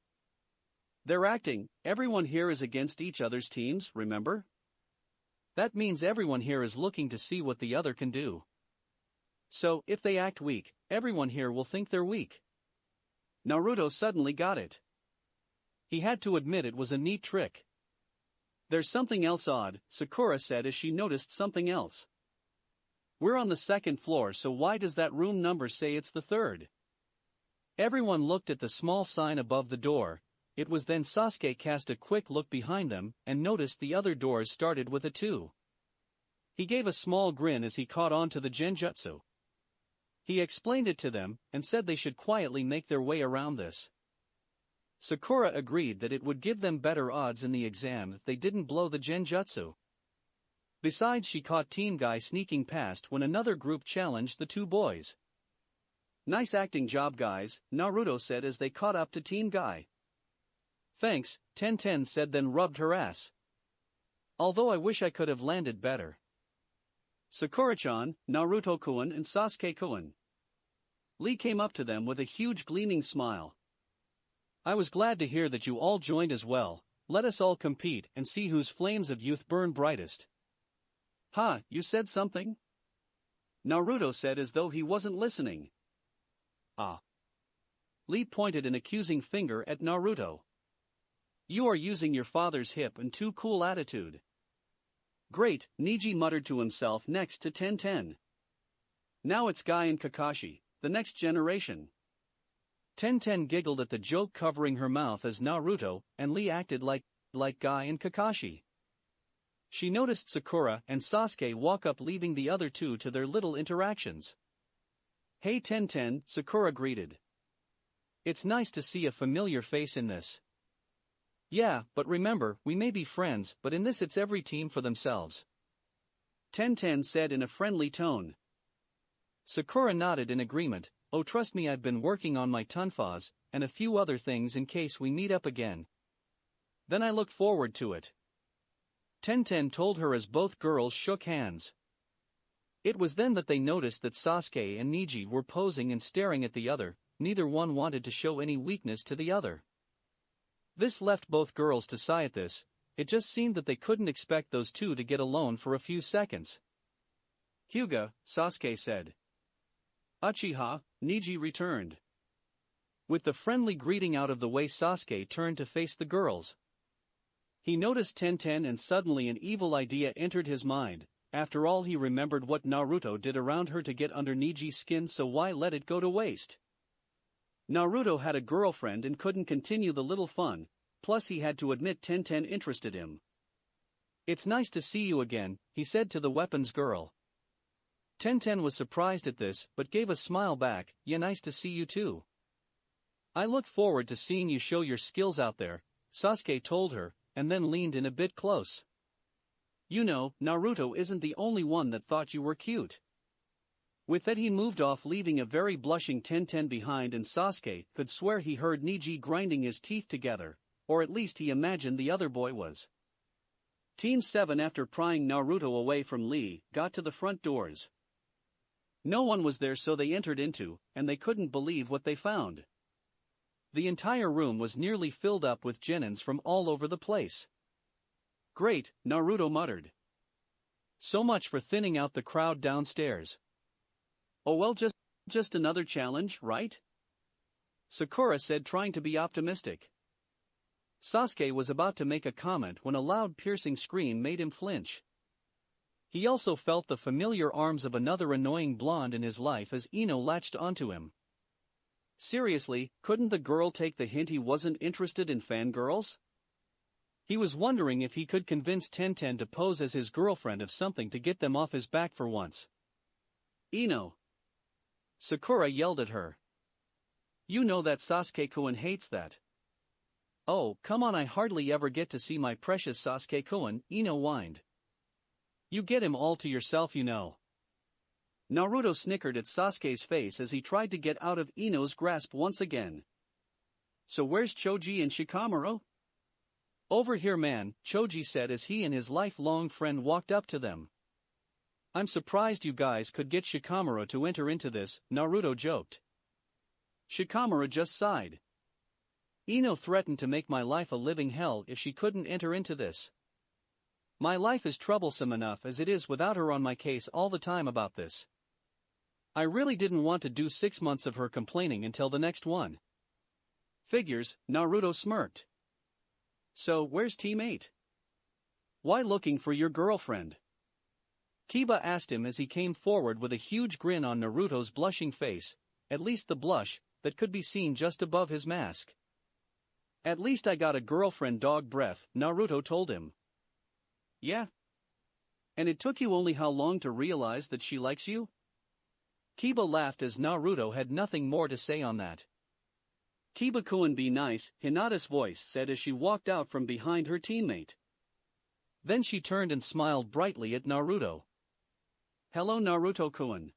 They're acting, everyone here is against each other's teams, remember? That means everyone here is looking to see what the other can do. So, if they act weak, everyone here will think they're weak. Naruto suddenly got it. He had to admit it was a neat trick. There's something else odd, Sakura said as she noticed something else. We're on the second floor, so why does that room number say it's the third? Everyone looked at the small sign above the door. It was then Sasuke cast a quick look behind them and noticed the other doors started with a 2. He gave a small grin as he caught on to the genjutsu. He explained it to them and said they should quietly make their way around this. Sakura agreed that it would give them better odds in the exam if they didn't blow the genjutsu. Besides, she caught Team Guy sneaking past when another group challenged the two boys. Nice acting job, guys, Naruto said as they caught up to Team Guy. Thanks, Tenten said, then rubbed her ass. Although I wish I could have landed better. Sakura-chan, Naruto-kun and Sasuke-kun. Lee came up to them with a huge gleaming smile. I was glad to hear that you all joined as well. Let us all compete and see whose flames of youth burn brightest. Ha, you said something? Naruto said as though he wasn't listening. Ah. Lee pointed an accusing finger at Naruto. You are using your father's hip and too cool attitude. Great, Neji muttered to himself next to Tenten. Now it's Guy and Kakashi, the next generation. Tenten giggled at the joke, covering her mouth as Naruto and Lee acted like Guy and Kakashi. She noticed Sakura and Sasuke walk up, leaving the other two to their little interactions. Hey Tenten, Sakura greeted. It's nice to see a familiar face in this. Yeah, but remember, we may be friends, but in this it's every team for themselves. Tenten said in a friendly tone. Sakura nodded in agreement. Oh, trust me, I've been working on my tonfas and a few other things in case we meet up again. Then I look forward to it. Tenten told her as both girls shook hands. It was then that they noticed that Sasuke and Neji were posing and staring at the other. Neither one wanted to show any weakness to the other. This left both girls to sigh at this. It just seemed that they couldn't expect those two to get alone for a few seconds. Hyuga, Sasuke said. Uchiha, Neji returned. With the friendly greeting out of the way, Sasuke turned to face the girls. He noticed Tenten and suddenly an evil idea entered his mind. After all, he remembered what Naruto did around her to get under Niji's skin, so why let it go to waste? Naruto had a girlfriend and couldn't continue the little fun, plus he had to admit Tenten interested him. "It's nice to see you again," he said to the weapons girl. Tenten was surprised at this but gave a smile back. "Yeah, nice to see you too. I look forward to seeing you show your skills out there," Sasuke told her, and then leaned in a bit close. "You know, Naruto isn't the only one that thought you were cute." With that he moved off, leaving a very blushing Tenten behind, and Sasuke could swear he heard Niji grinding his teeth together, or at least he imagined the other boy was. Team 7, after prying Naruto away from Lee, got to the front doors. No one was there, so they entered into, and they couldn't believe what they found. The entire room was nearly filled up with genins from all over the place. "Great," Naruto muttered. "So much for thinning out the crowd downstairs." "Oh well, just another challenge, right?" Sakura said, trying to be optimistic. Sasuke was about to make a comment when a loud piercing scream made him flinch. He also felt the familiar arms of another annoying blonde in his life as Ino latched onto him. Seriously, couldn't the girl take the hint he wasn't interested in fangirls? He was wondering if he could convince Tenten to pose as his girlfriend of something to get them off his back for once. "Ino!" Sakura yelled at her. "You know that Sasuke-kun hates that." "Oh, come on, I hardly ever get to see my precious Sasuke-kun," Ino whined. "You get him all to yourself, you know." Naruto snickered at Sasuke's face as he tried to get out of Ino's grasp once again. "So where's Choji and Shikamaru?" "Over here, man," Choji said as he and his lifelong friend walked up to them. "I'm surprised you guys could get Shikamaru to enter into this," Naruto joked. Shikamaru just sighed. "Ino threatened to make my life a living hell if she couldn't enter into this. My life is troublesome enough as it is without her on my case all the time about this. I really didn't want to do 6 months of her complaining until the next one." "Figures," Naruto smirked. "So, where's Team 8? Why looking for your girlfriend?" Kiba asked him as he came forward with a huge grin on Naruto's blushing face, at least the blush that could be seen just above his mask. "At least I got a girlfriend, dog breath," Naruto told him. "Yeah? And it took you only how long to realize that she likes you?" Kiba laughed as Naruto had nothing more to say on that. "Kiba-kun, be nice," Hinata's voice said as she walked out from behind her teammate. Then she turned and smiled brightly at Naruto. "Hello, Naruto-kun."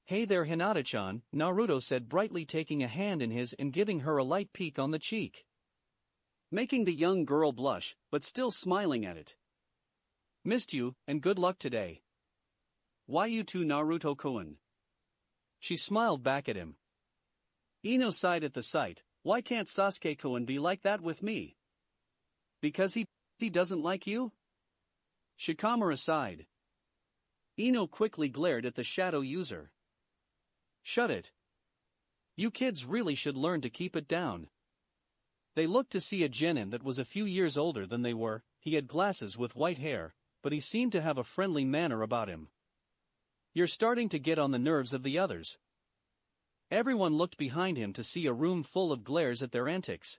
"Hey there, Hinata-chan," Naruto said brightly, taking a hand in his and giving her a light peek on the cheek, making the young girl blush, but still smiling at it. "Missed you, and good luck today." "Why you too, Naruto-kun?" She smiled back at him. Ino sighed at the sight. "Why can't Sasuke-kun be like that with me?" "Because he doesn't like you?" Shikamaru sighed. Ino quickly glared at the shadow user. "Shut it. You kids really should learn to keep it down." They looked to see a genin that was a few years older than they were. He had glasses with white hair, but he seemed to have a friendly manner about him. "You're starting to get on the nerves of the others." Everyone looked behind him to see a room full of glares at their antics.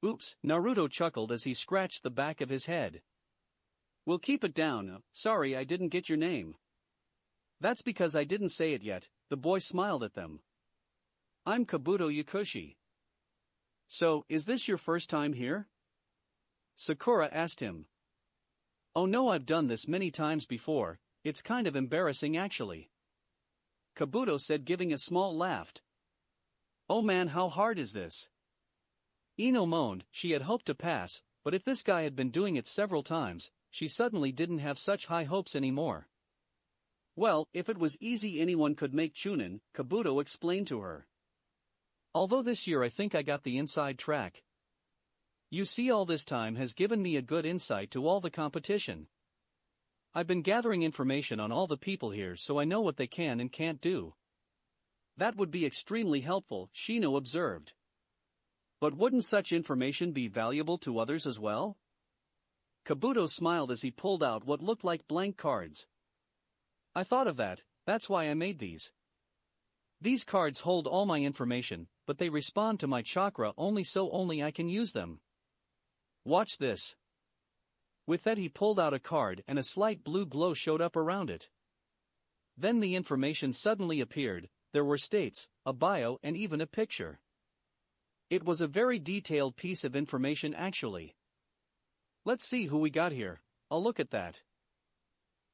"Oops," Naruto chuckled as he scratched the back of his head. "We'll keep it down. Sorry I didn't get your name." "That's because I didn't say it yet," the boy smiled at them. "I'm Kabuto Yakushi." "So, is this your first time here?" Sakura asked him. "Oh no, I've done this many times before, it's kind of embarrassing actually," Kabuto said, giving a small laugh. "Oh man, how hard is this?" Ino moaned. She had hoped to pass, but if this guy had been doing it several times, she suddenly didn't have such high hopes anymore. "Well, if it was easy anyone could make Chunin," Kabuto explained to her. "Although this year I think I got the inside track. You see, all this time has given me a good insight to all the competition. I've been gathering information on all the people here, so I know what they can and can't do." "That would be extremely helpful," Shino observed. "But wouldn't such information be valuable to others as well?" Kabuto smiled as he pulled out what looked like blank cards. I thought of that, that's why I made these. These cards hold all my information, but they respond to my chakra only so only I can use them. Watch this. With that he pulled out a card and a slight blue glow showed up around it. Then the information suddenly appeared, there were states, a bio and even a picture. It was a very detailed piece of information actually. Let's see who we got here. I'll look at that.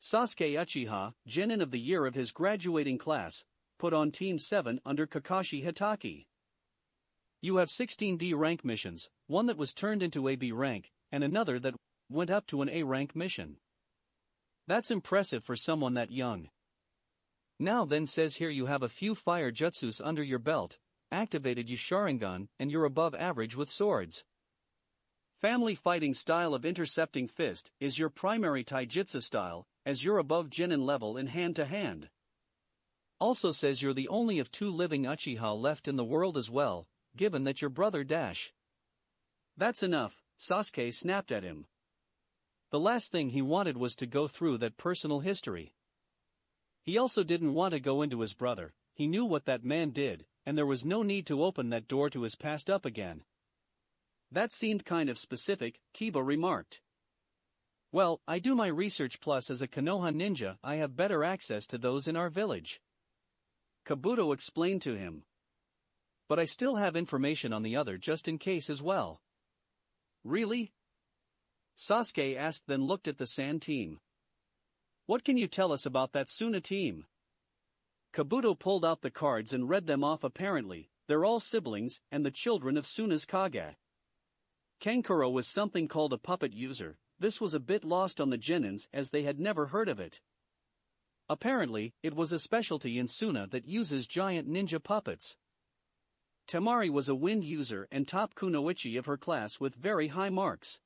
Sasuke Uchiha, Genin of the year of his graduating class, put on Team 7 under Kakashi Hitaki. You have 16 D rank missions, one that was turned into a B rank, and another that went up to an A rank mission. That's impressive for someone that young. Now then says here you have a few fire jutsus under your belt, activated your Sharingan, and you're above average with swords. Family fighting style of intercepting fist is your primary taijutsu style, as you're above Genin level in hand-to-hand. Also says you're the only of 2 living Uchiha left in the world as well, given that your brother Dash. That's enough, Sasuke snapped at him. The last thing he wanted was to go through that personal history. He also didn't want to go into his brother, he knew what that man did, and there was no need to open that door to his past up again. That seemed kind of specific, Kiba remarked. Well, I do my research plus as a Konoha ninja I have better access to those in our village. Kabuto explained to him. But I still have information on the other just in case as well. Really? Sasuke asked then looked at the Sand team. What can you tell us about that Suna team? Kabuto pulled out the cards and read them off apparently, they're all siblings and the children of Suna's Kage. Kankuro was something called a puppet user, this was a bit lost on the Genins as they had never heard of it. Apparently, it was a specialty in Suna that uses giant ninja puppets. Temari was a wind user and top kunoichi of her class with very high marks.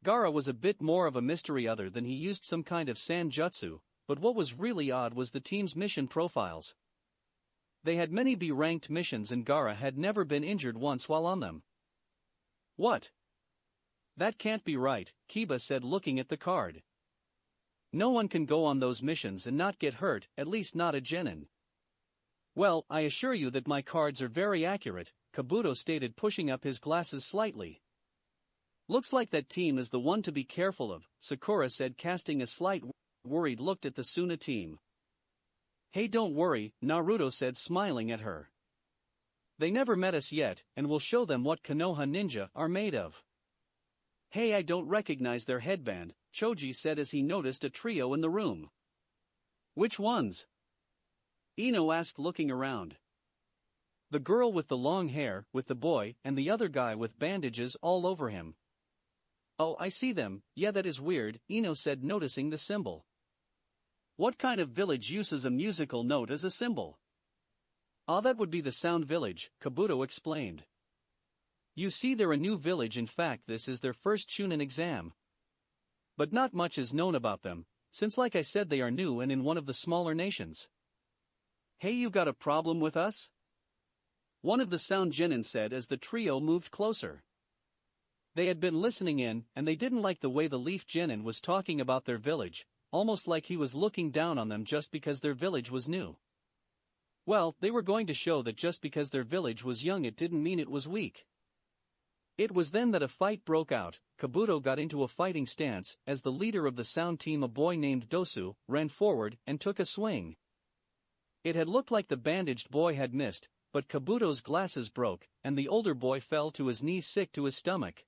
Gaara was a bit more of a mystery other than he used some kind of sand jutsu, but what was really odd was the team's mission profiles. They had many B-ranked missions and Gaara had never been injured once while on them. What? That can't be right, Kiba said looking at the card. No one can go on those missions and not get hurt, at least not a Genin. Well, I assure you that my cards are very accurate, Kabuto stated pushing up his glasses slightly. Looks like that team is the one to be careful of, Sakura said casting a slight worried look at the Suna team. Hey don't worry, Naruto said smiling at her. They never met us yet, and we'll show them what Konoha ninja are made of. Hey I don't recognize their headband, Choji said as he noticed a trio in the room. Which ones? Ino asked looking around. The girl with the long hair, with the boy, and the other guy with bandages all over him. Oh I see them, yeah that is weird, Ino said noticing the symbol. What kind of village uses a musical note as a symbol? Ah that would be the Sound Village, Kabuto explained. You see they're a new village, in fact this is their first Chunin exam. But not much is known about them, since like I said they are new and in one of the smaller nations. Hey you got a problem with us? One of the Sound Genin said as the trio moved closer. They had been listening in and they didn't like the way the Leaf Genin was talking about their village, almost like he was looking down on them just because their village was new. Well, they were going to show that just because their village was young it didn't mean it was weak. It was then that a fight broke out. Kabuto got into a fighting stance as the leader of the Sound team, a boy named Dosu, ran forward and took a swing. It had looked like the bandaged boy had missed, but Kabuto's glasses broke and the older boy fell to his knees sick to his stomach.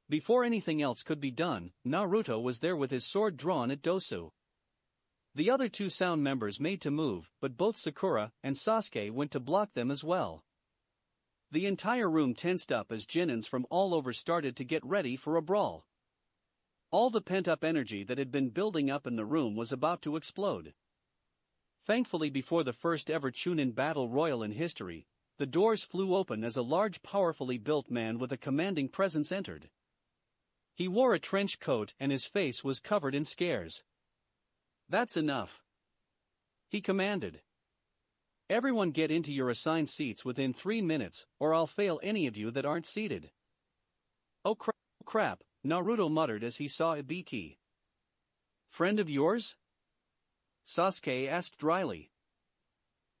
Before anything else could be done, Naruto was there with his sword drawn at Dosu. The other 2 Sound members made to move, but both Sakura and Sasuke went to block them as well. The entire room tensed up as Genins from all over started to get ready for a brawl. All the pent-up energy that had been building up in the room was about to explode. Thankfully before the first ever Chunin Battle Royal in history, the doors flew open as a large powerfully built man with a commanding presence entered. He wore a trench coat and his face was covered in scars. That's enough, he commanded. Everyone get into your assigned seats within 3 minutes, or I'll fail any of you that aren't seated. Oh crap, Naruto muttered as he saw Ibiki. Friend of yours? Sasuke asked dryly.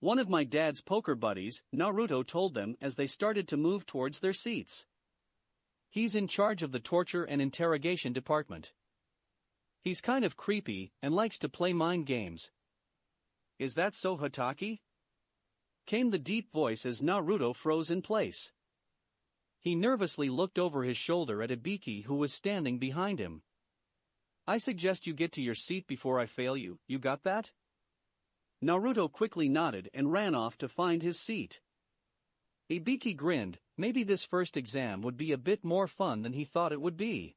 One of my dad's poker buddies, Naruto told them as they started to move towards their seats. He's in charge of the torture and interrogation department. He's kind of creepy and likes to play mind games. Is that so, Hatake? Came the deep voice as Naruto froze in place. He nervously looked over his shoulder at Ibiki who was standing behind him. I suggest you get to your seat before I fail you, you got that? Naruto quickly nodded and ran off to find his seat. Ibiki grinned. Maybe this first exam would be a bit more fun than he thought it would be.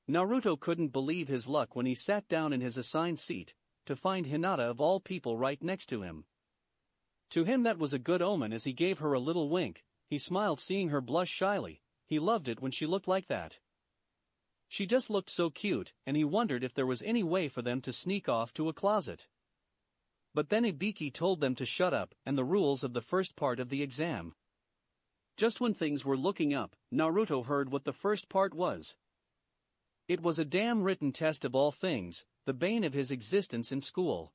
Naruto couldn't believe his luck when he sat down in his assigned seat, to find Hinata of all people right next to him. To him that was a good omen as he gave her a little wink. He smiled seeing her blush shyly. He loved it when she looked like that. She just looked so cute, and he wondered if there was any way for them to sneak off to a closet. But then Ibiki told them to shut up and the rules of the first part of the exam. Just when things were looking up, Naruto heard what the first part was. It was a damn written test of all things, the bane of his existence in school.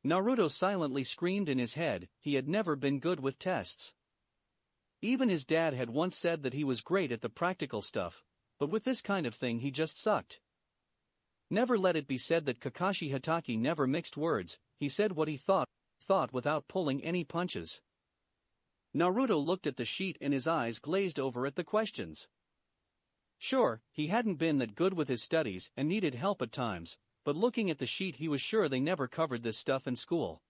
Naruto silently screamed in his head. He had never been good with tests. Even his dad had once said that he was great at the practical stuff, but with this kind of thing he just sucked. Never let it be said that Kakashi Hatake never mixed words. He said what he thought without pulling any punches. Naruto looked at the sheet and his eyes glazed over at the questions. Sure, he hadn't been that good with his studies and needed help at times, but looking at the sheet he was sure they never covered this stuff in school.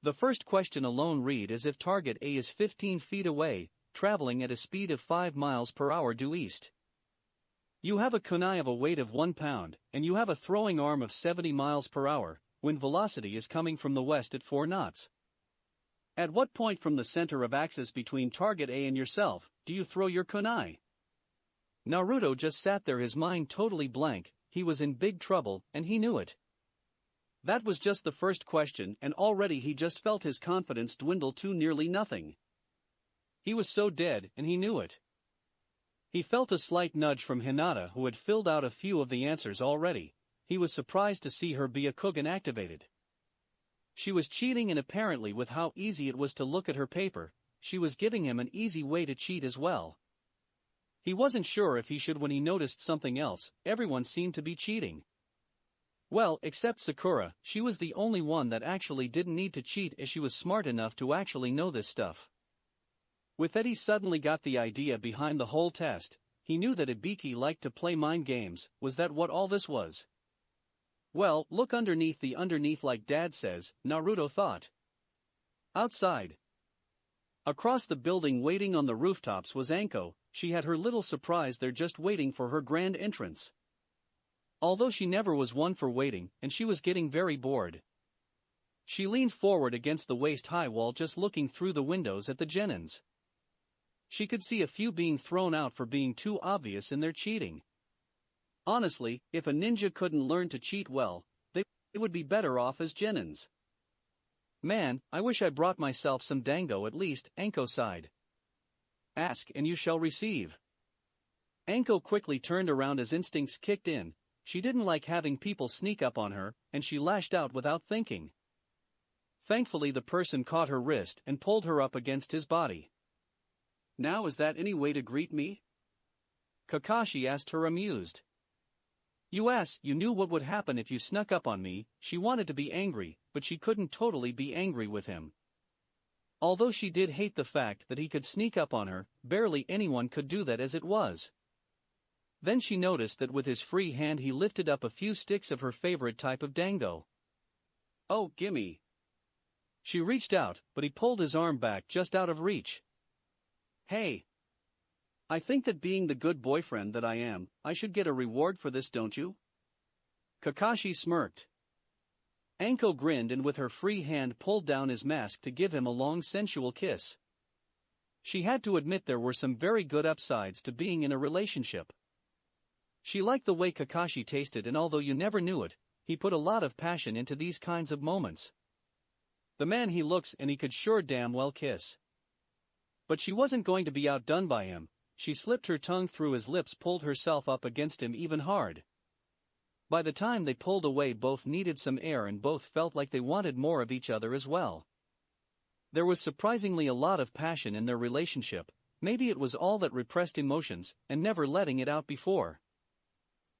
The first question alone read as if target A is 15 feet away, traveling at a speed of 5 miles per hour due east. You have a kunai of a weight of 1 pound, and you have a throwing arm of 70 miles per hour, wind velocity is coming from the west at 4 knots. At what point from the center of axis between target A and yourself, do you throw your kunai? Naruto just sat there, his mind totally blank. He was in big trouble, and he knew it. That was just the first question, and already he just felt his confidence dwindle to nearly nothing. He was so dead, and he knew it. He felt a slight nudge from Hinata, who had filled out a few of the answers already. He was surprised to see her be a Kugan activated. She was cheating, and apparently with how easy it was to look at her paper, she was giving him an easy way to cheat as well. He wasn't sure if he should when he noticed something else. Everyone seemed to be cheating. Well, except Sakura. She was the only one that actually didn't need to cheat as she was smart enough to actually know this stuff. With that he suddenly got the idea behind the whole test. He knew that Ibiki liked to play mind games. Was that what all this was? Well, look underneath the underneath like Dad says, Naruto thought. Outside. Across the building waiting on the rooftops was Anko. She had her little surprise there just waiting for her grand entrance. Although she never was one for waiting, and she was getting very bored. She leaned forward against the waist-high wall just looking through the windows at the genins. She could see a few being thrown out for being too obvious in their cheating. Honestly, if a ninja couldn't learn to cheat well, they would be better off as genins. Man, I wish I brought myself some dango at least, Anko sighed. Ask and you shall receive. Anko quickly turned around as instincts kicked in. She didn't like having people sneak up on her, and she lashed out without thinking. Thankfully the person caught her wrist and pulled her up against his body. Now is that any way to greet me? Kakashi asked her amused. You ass, you knew what would happen if you snuck up on me. She wanted to be angry, but she couldn't totally be angry with him. Although she did hate the fact that he could sneak up on her, barely anyone could do that as it was. Then she noticed that with his free hand he lifted up a few sticks of her favorite type of dango. Oh, gimme. She reached out, but he pulled his arm back just out of reach. Hey. I think that being the good boyfriend that I am, I should get a reward for this, don't you? Kakashi smirked. Anko grinned and with her free hand pulled down his mask to give him a long sensual kiss. She had to admit there were some very good upsides to being in a relationship. She liked the way Kakashi tasted, and although you never knew it, he put a lot of passion into these kinds of moments. The man he looks and he could sure damn well kiss. But she wasn't going to be outdone by him. she slipped her tongue through his lips, pulled herself up against him even hard. By the time they pulled away, both needed some air and both felt like they wanted more of each other as well. There was surprisingly a lot of passion in their relationship. Maybe it was all that repressed emotions and never letting it out before.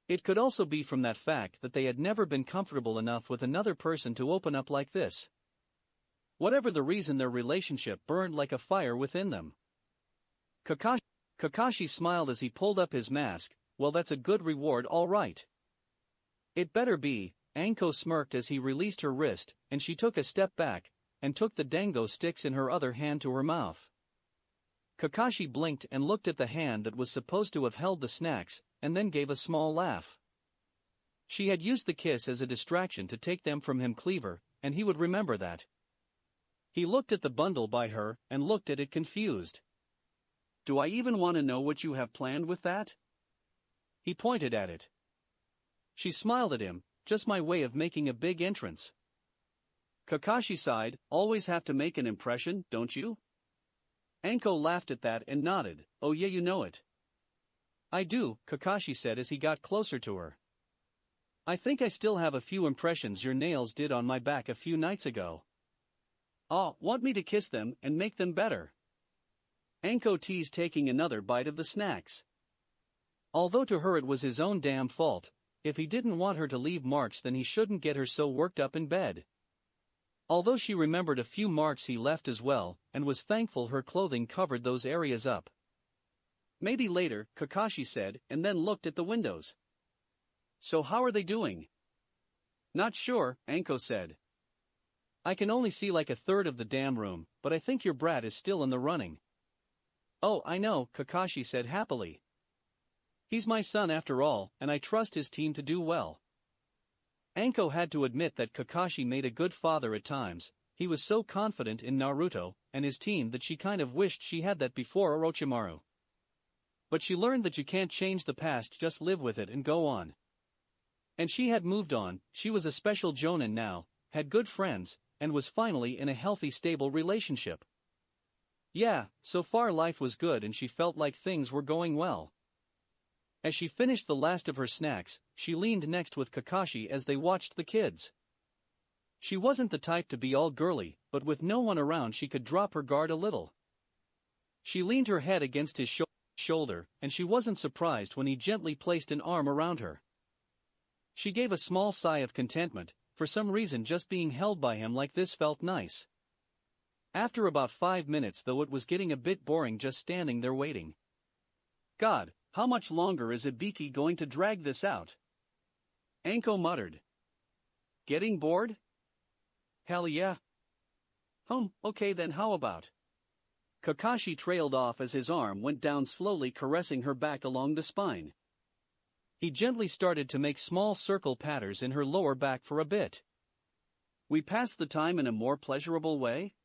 It could also be from that fact that they had never been comfortable enough with another person to open up like this. Whatever the reason, their relationship burned like a fire within them. Kakashi smiled as he pulled up his mask. Well, that's a good reward, all right. It better be. Anko smirked as he released her wrist, and she took a step back, and took the dango sticks in her other hand to her mouth. Kakashi blinked and looked at the hand that was supposed to have held the snacks, and then gave a small laugh. She had used the kiss as a distraction to take them from him, Cleaver, and he would remember that. He looked at the bundle by her, and looked at it confused. Do I even want to know what you have planned with that? He pointed at it. She smiled at him, just my way of making a big entrance. Kakashi sighed, always have to make an impression, don't you? Anko laughed at that and nodded, oh yeah, you know it. I do, Kakashi said as he got closer to her. I think I still have a few impressions your nails did on my back a few nights ago. Oh, want me to kiss them and make them better? Anko teased, taking another bite of the snacks. Although to her it was his own damn fault, if he didn't want her to leave marks then he shouldn't get her so worked up in bed. Although she remembered a few marks he left as well, and was thankful her clothing covered those areas up. Maybe later, Kakashi said, and then looked at the windows. So how are they doing? Not sure, Anko said. I can only see like a third of the damn room, but I think your brat is still in the running. Oh, I know, Kakashi said happily. He's my son after all, and I trust his team to do well. Anko had to admit that Kakashi made a good father at times. He was so confident in Naruto and his team that she kind of wished she had that before Orochimaru. But she learned that you can't change the past, just live with it and go on. And she had moved on. She was a special jonin now, had good friends, and was finally in a healthy, stable relationship. Yeah, so far life was good and she felt like things were going well. As she finished the last of her snacks, she leaned next with Kakashi as they watched the kids. She wasn't the type to be all girly, but with no one around she could drop her guard a little. She leaned her head against his shoulder, and she wasn't surprised when he gently placed an arm around her. She gave a small sigh of contentment. For some reason just being held by him like this felt nice. After about 5 minutes though, it was getting a bit boring just standing there waiting. God, how much longer is Ibiki going to drag this out? Anko muttered. Getting bored? Hell yeah. Okay then, how about? Kakashi trailed off as his arm went down slowly, caressing her back along the spine. He gently started to make small circle patterns in her lower back for a bit. We passed the time in a more pleasurable way?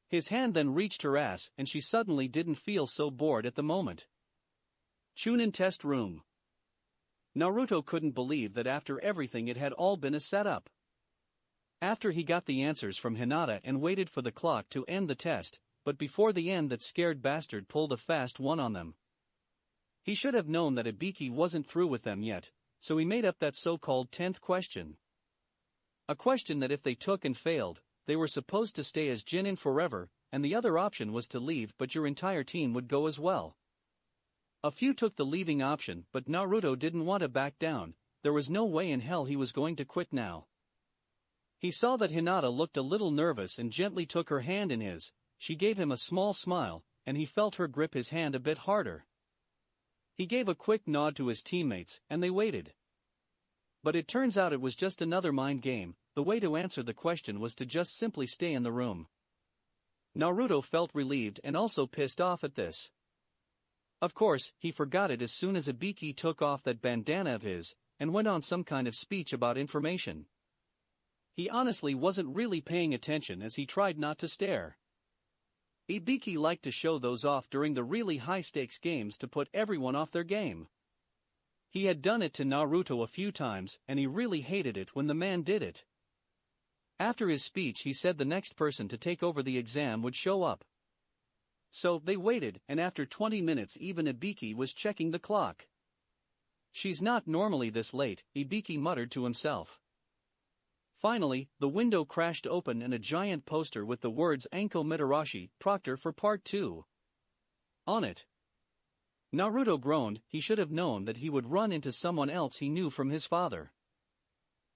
His hand then reached her ass and she suddenly didn't feel so bored at the moment. Chunin test room. Naruto couldn't believe that after everything it had all been a setup. After he got the answers from Hinata and waited for the clock to end the test, but before the end that scared bastard pulled a fast one on them. He should have known that Ibiki wasn't through with them yet, so he made up that so-called 10th question. A question that if they took and failed, they were supposed to stay as Jinin forever, and the other option was to leave but your entire team would go as well. A few took the leaving option, but Naruto didn't want to back down. There was no way in hell he was going to quit now. He saw that Hinata looked a little nervous and gently took her hand in his. She gave him a small smile, and he felt her grip his hand a bit harder. He gave a quick nod to his teammates, and they waited. But it turns out it was just another mind game. The way to answer the question was to just simply stay in the room. Naruto felt relieved and also pissed off at this. Of course, he forgot it as soon as Ibiki took off that bandana of his, and went on some kind of speech about information. He honestly wasn't really paying attention as he tried not to stare. Ibiki liked to show those off during the really high-stakes games to put everyone off their game. He had done it to Naruto a few times, and he really hated it when the man did it. After his speech he said the next person to take over the exam would show up. So they waited, and after 20 minutes even Ibiki was checking the clock. She's not normally this late, Ibiki muttered to himself. Finally, the window crashed open and a giant poster with the words Anko Mitarashi, Proctor for Part 2. On it. Naruto groaned. He should have known that he would run into someone else he knew from his father.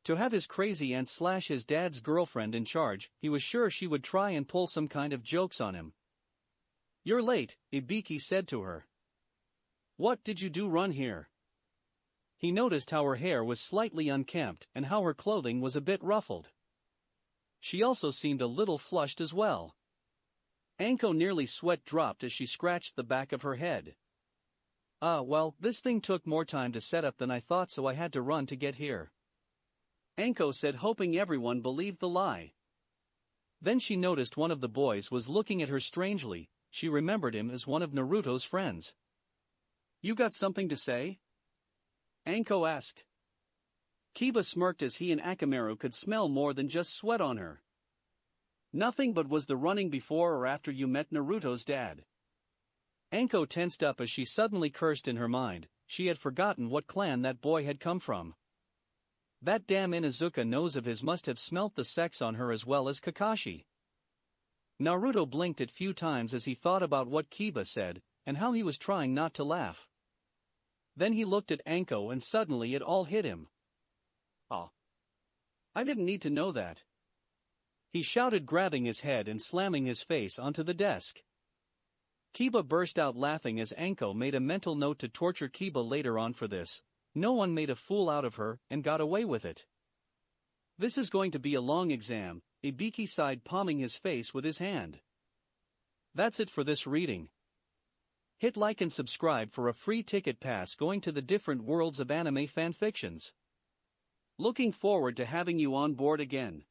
To have his crazy aunt / his dad's girlfriend in charge, he was sure she would try and pull some kind of jokes on him. "You're late," Ibiki said to her. "What did you do run here?" He noticed how her hair was slightly unkempt and how her clothing was a bit ruffled. She also seemed a little flushed as well. Anko nearly sweat dropped as she scratched the back of her head. Well, this thing took more time to set up than I thought, so I had to run to get here," Anko said, hoping everyone believed the lie. Then she noticed one of the boys was looking at her strangely. She remembered him as one of Naruto's friends. "You got something to say?" Anko asked. Kiba smirked as he and Akamaru could smell more than just sweat on her. "Nothing, but was the running before or after you met Naruto's dad?" Anko tensed up as she suddenly cursed in her mind. She had forgotten what clan that boy had come from. That damn Inuzuka nose of his must have smelt the sex on her as well as Kakashi. Naruto blinked a few times as he thought about what Kiba said, and how he was trying not to laugh. Then he looked at Anko and suddenly it all hit him. "Oh, I didn't need to know that," he shouted, grabbing his head and slamming his face onto the desk. Kiba burst out laughing as Anko made a mental note to torture Kiba later on for this. No one made a fool out of her and got away with it. "This is going to be a long exam," Ibiki sighed, palming his face with his hand. That's it for this reading. Hit like and subscribe for a free ticket pass going to the different worlds of anime fanfictions. Looking forward to having you on board again.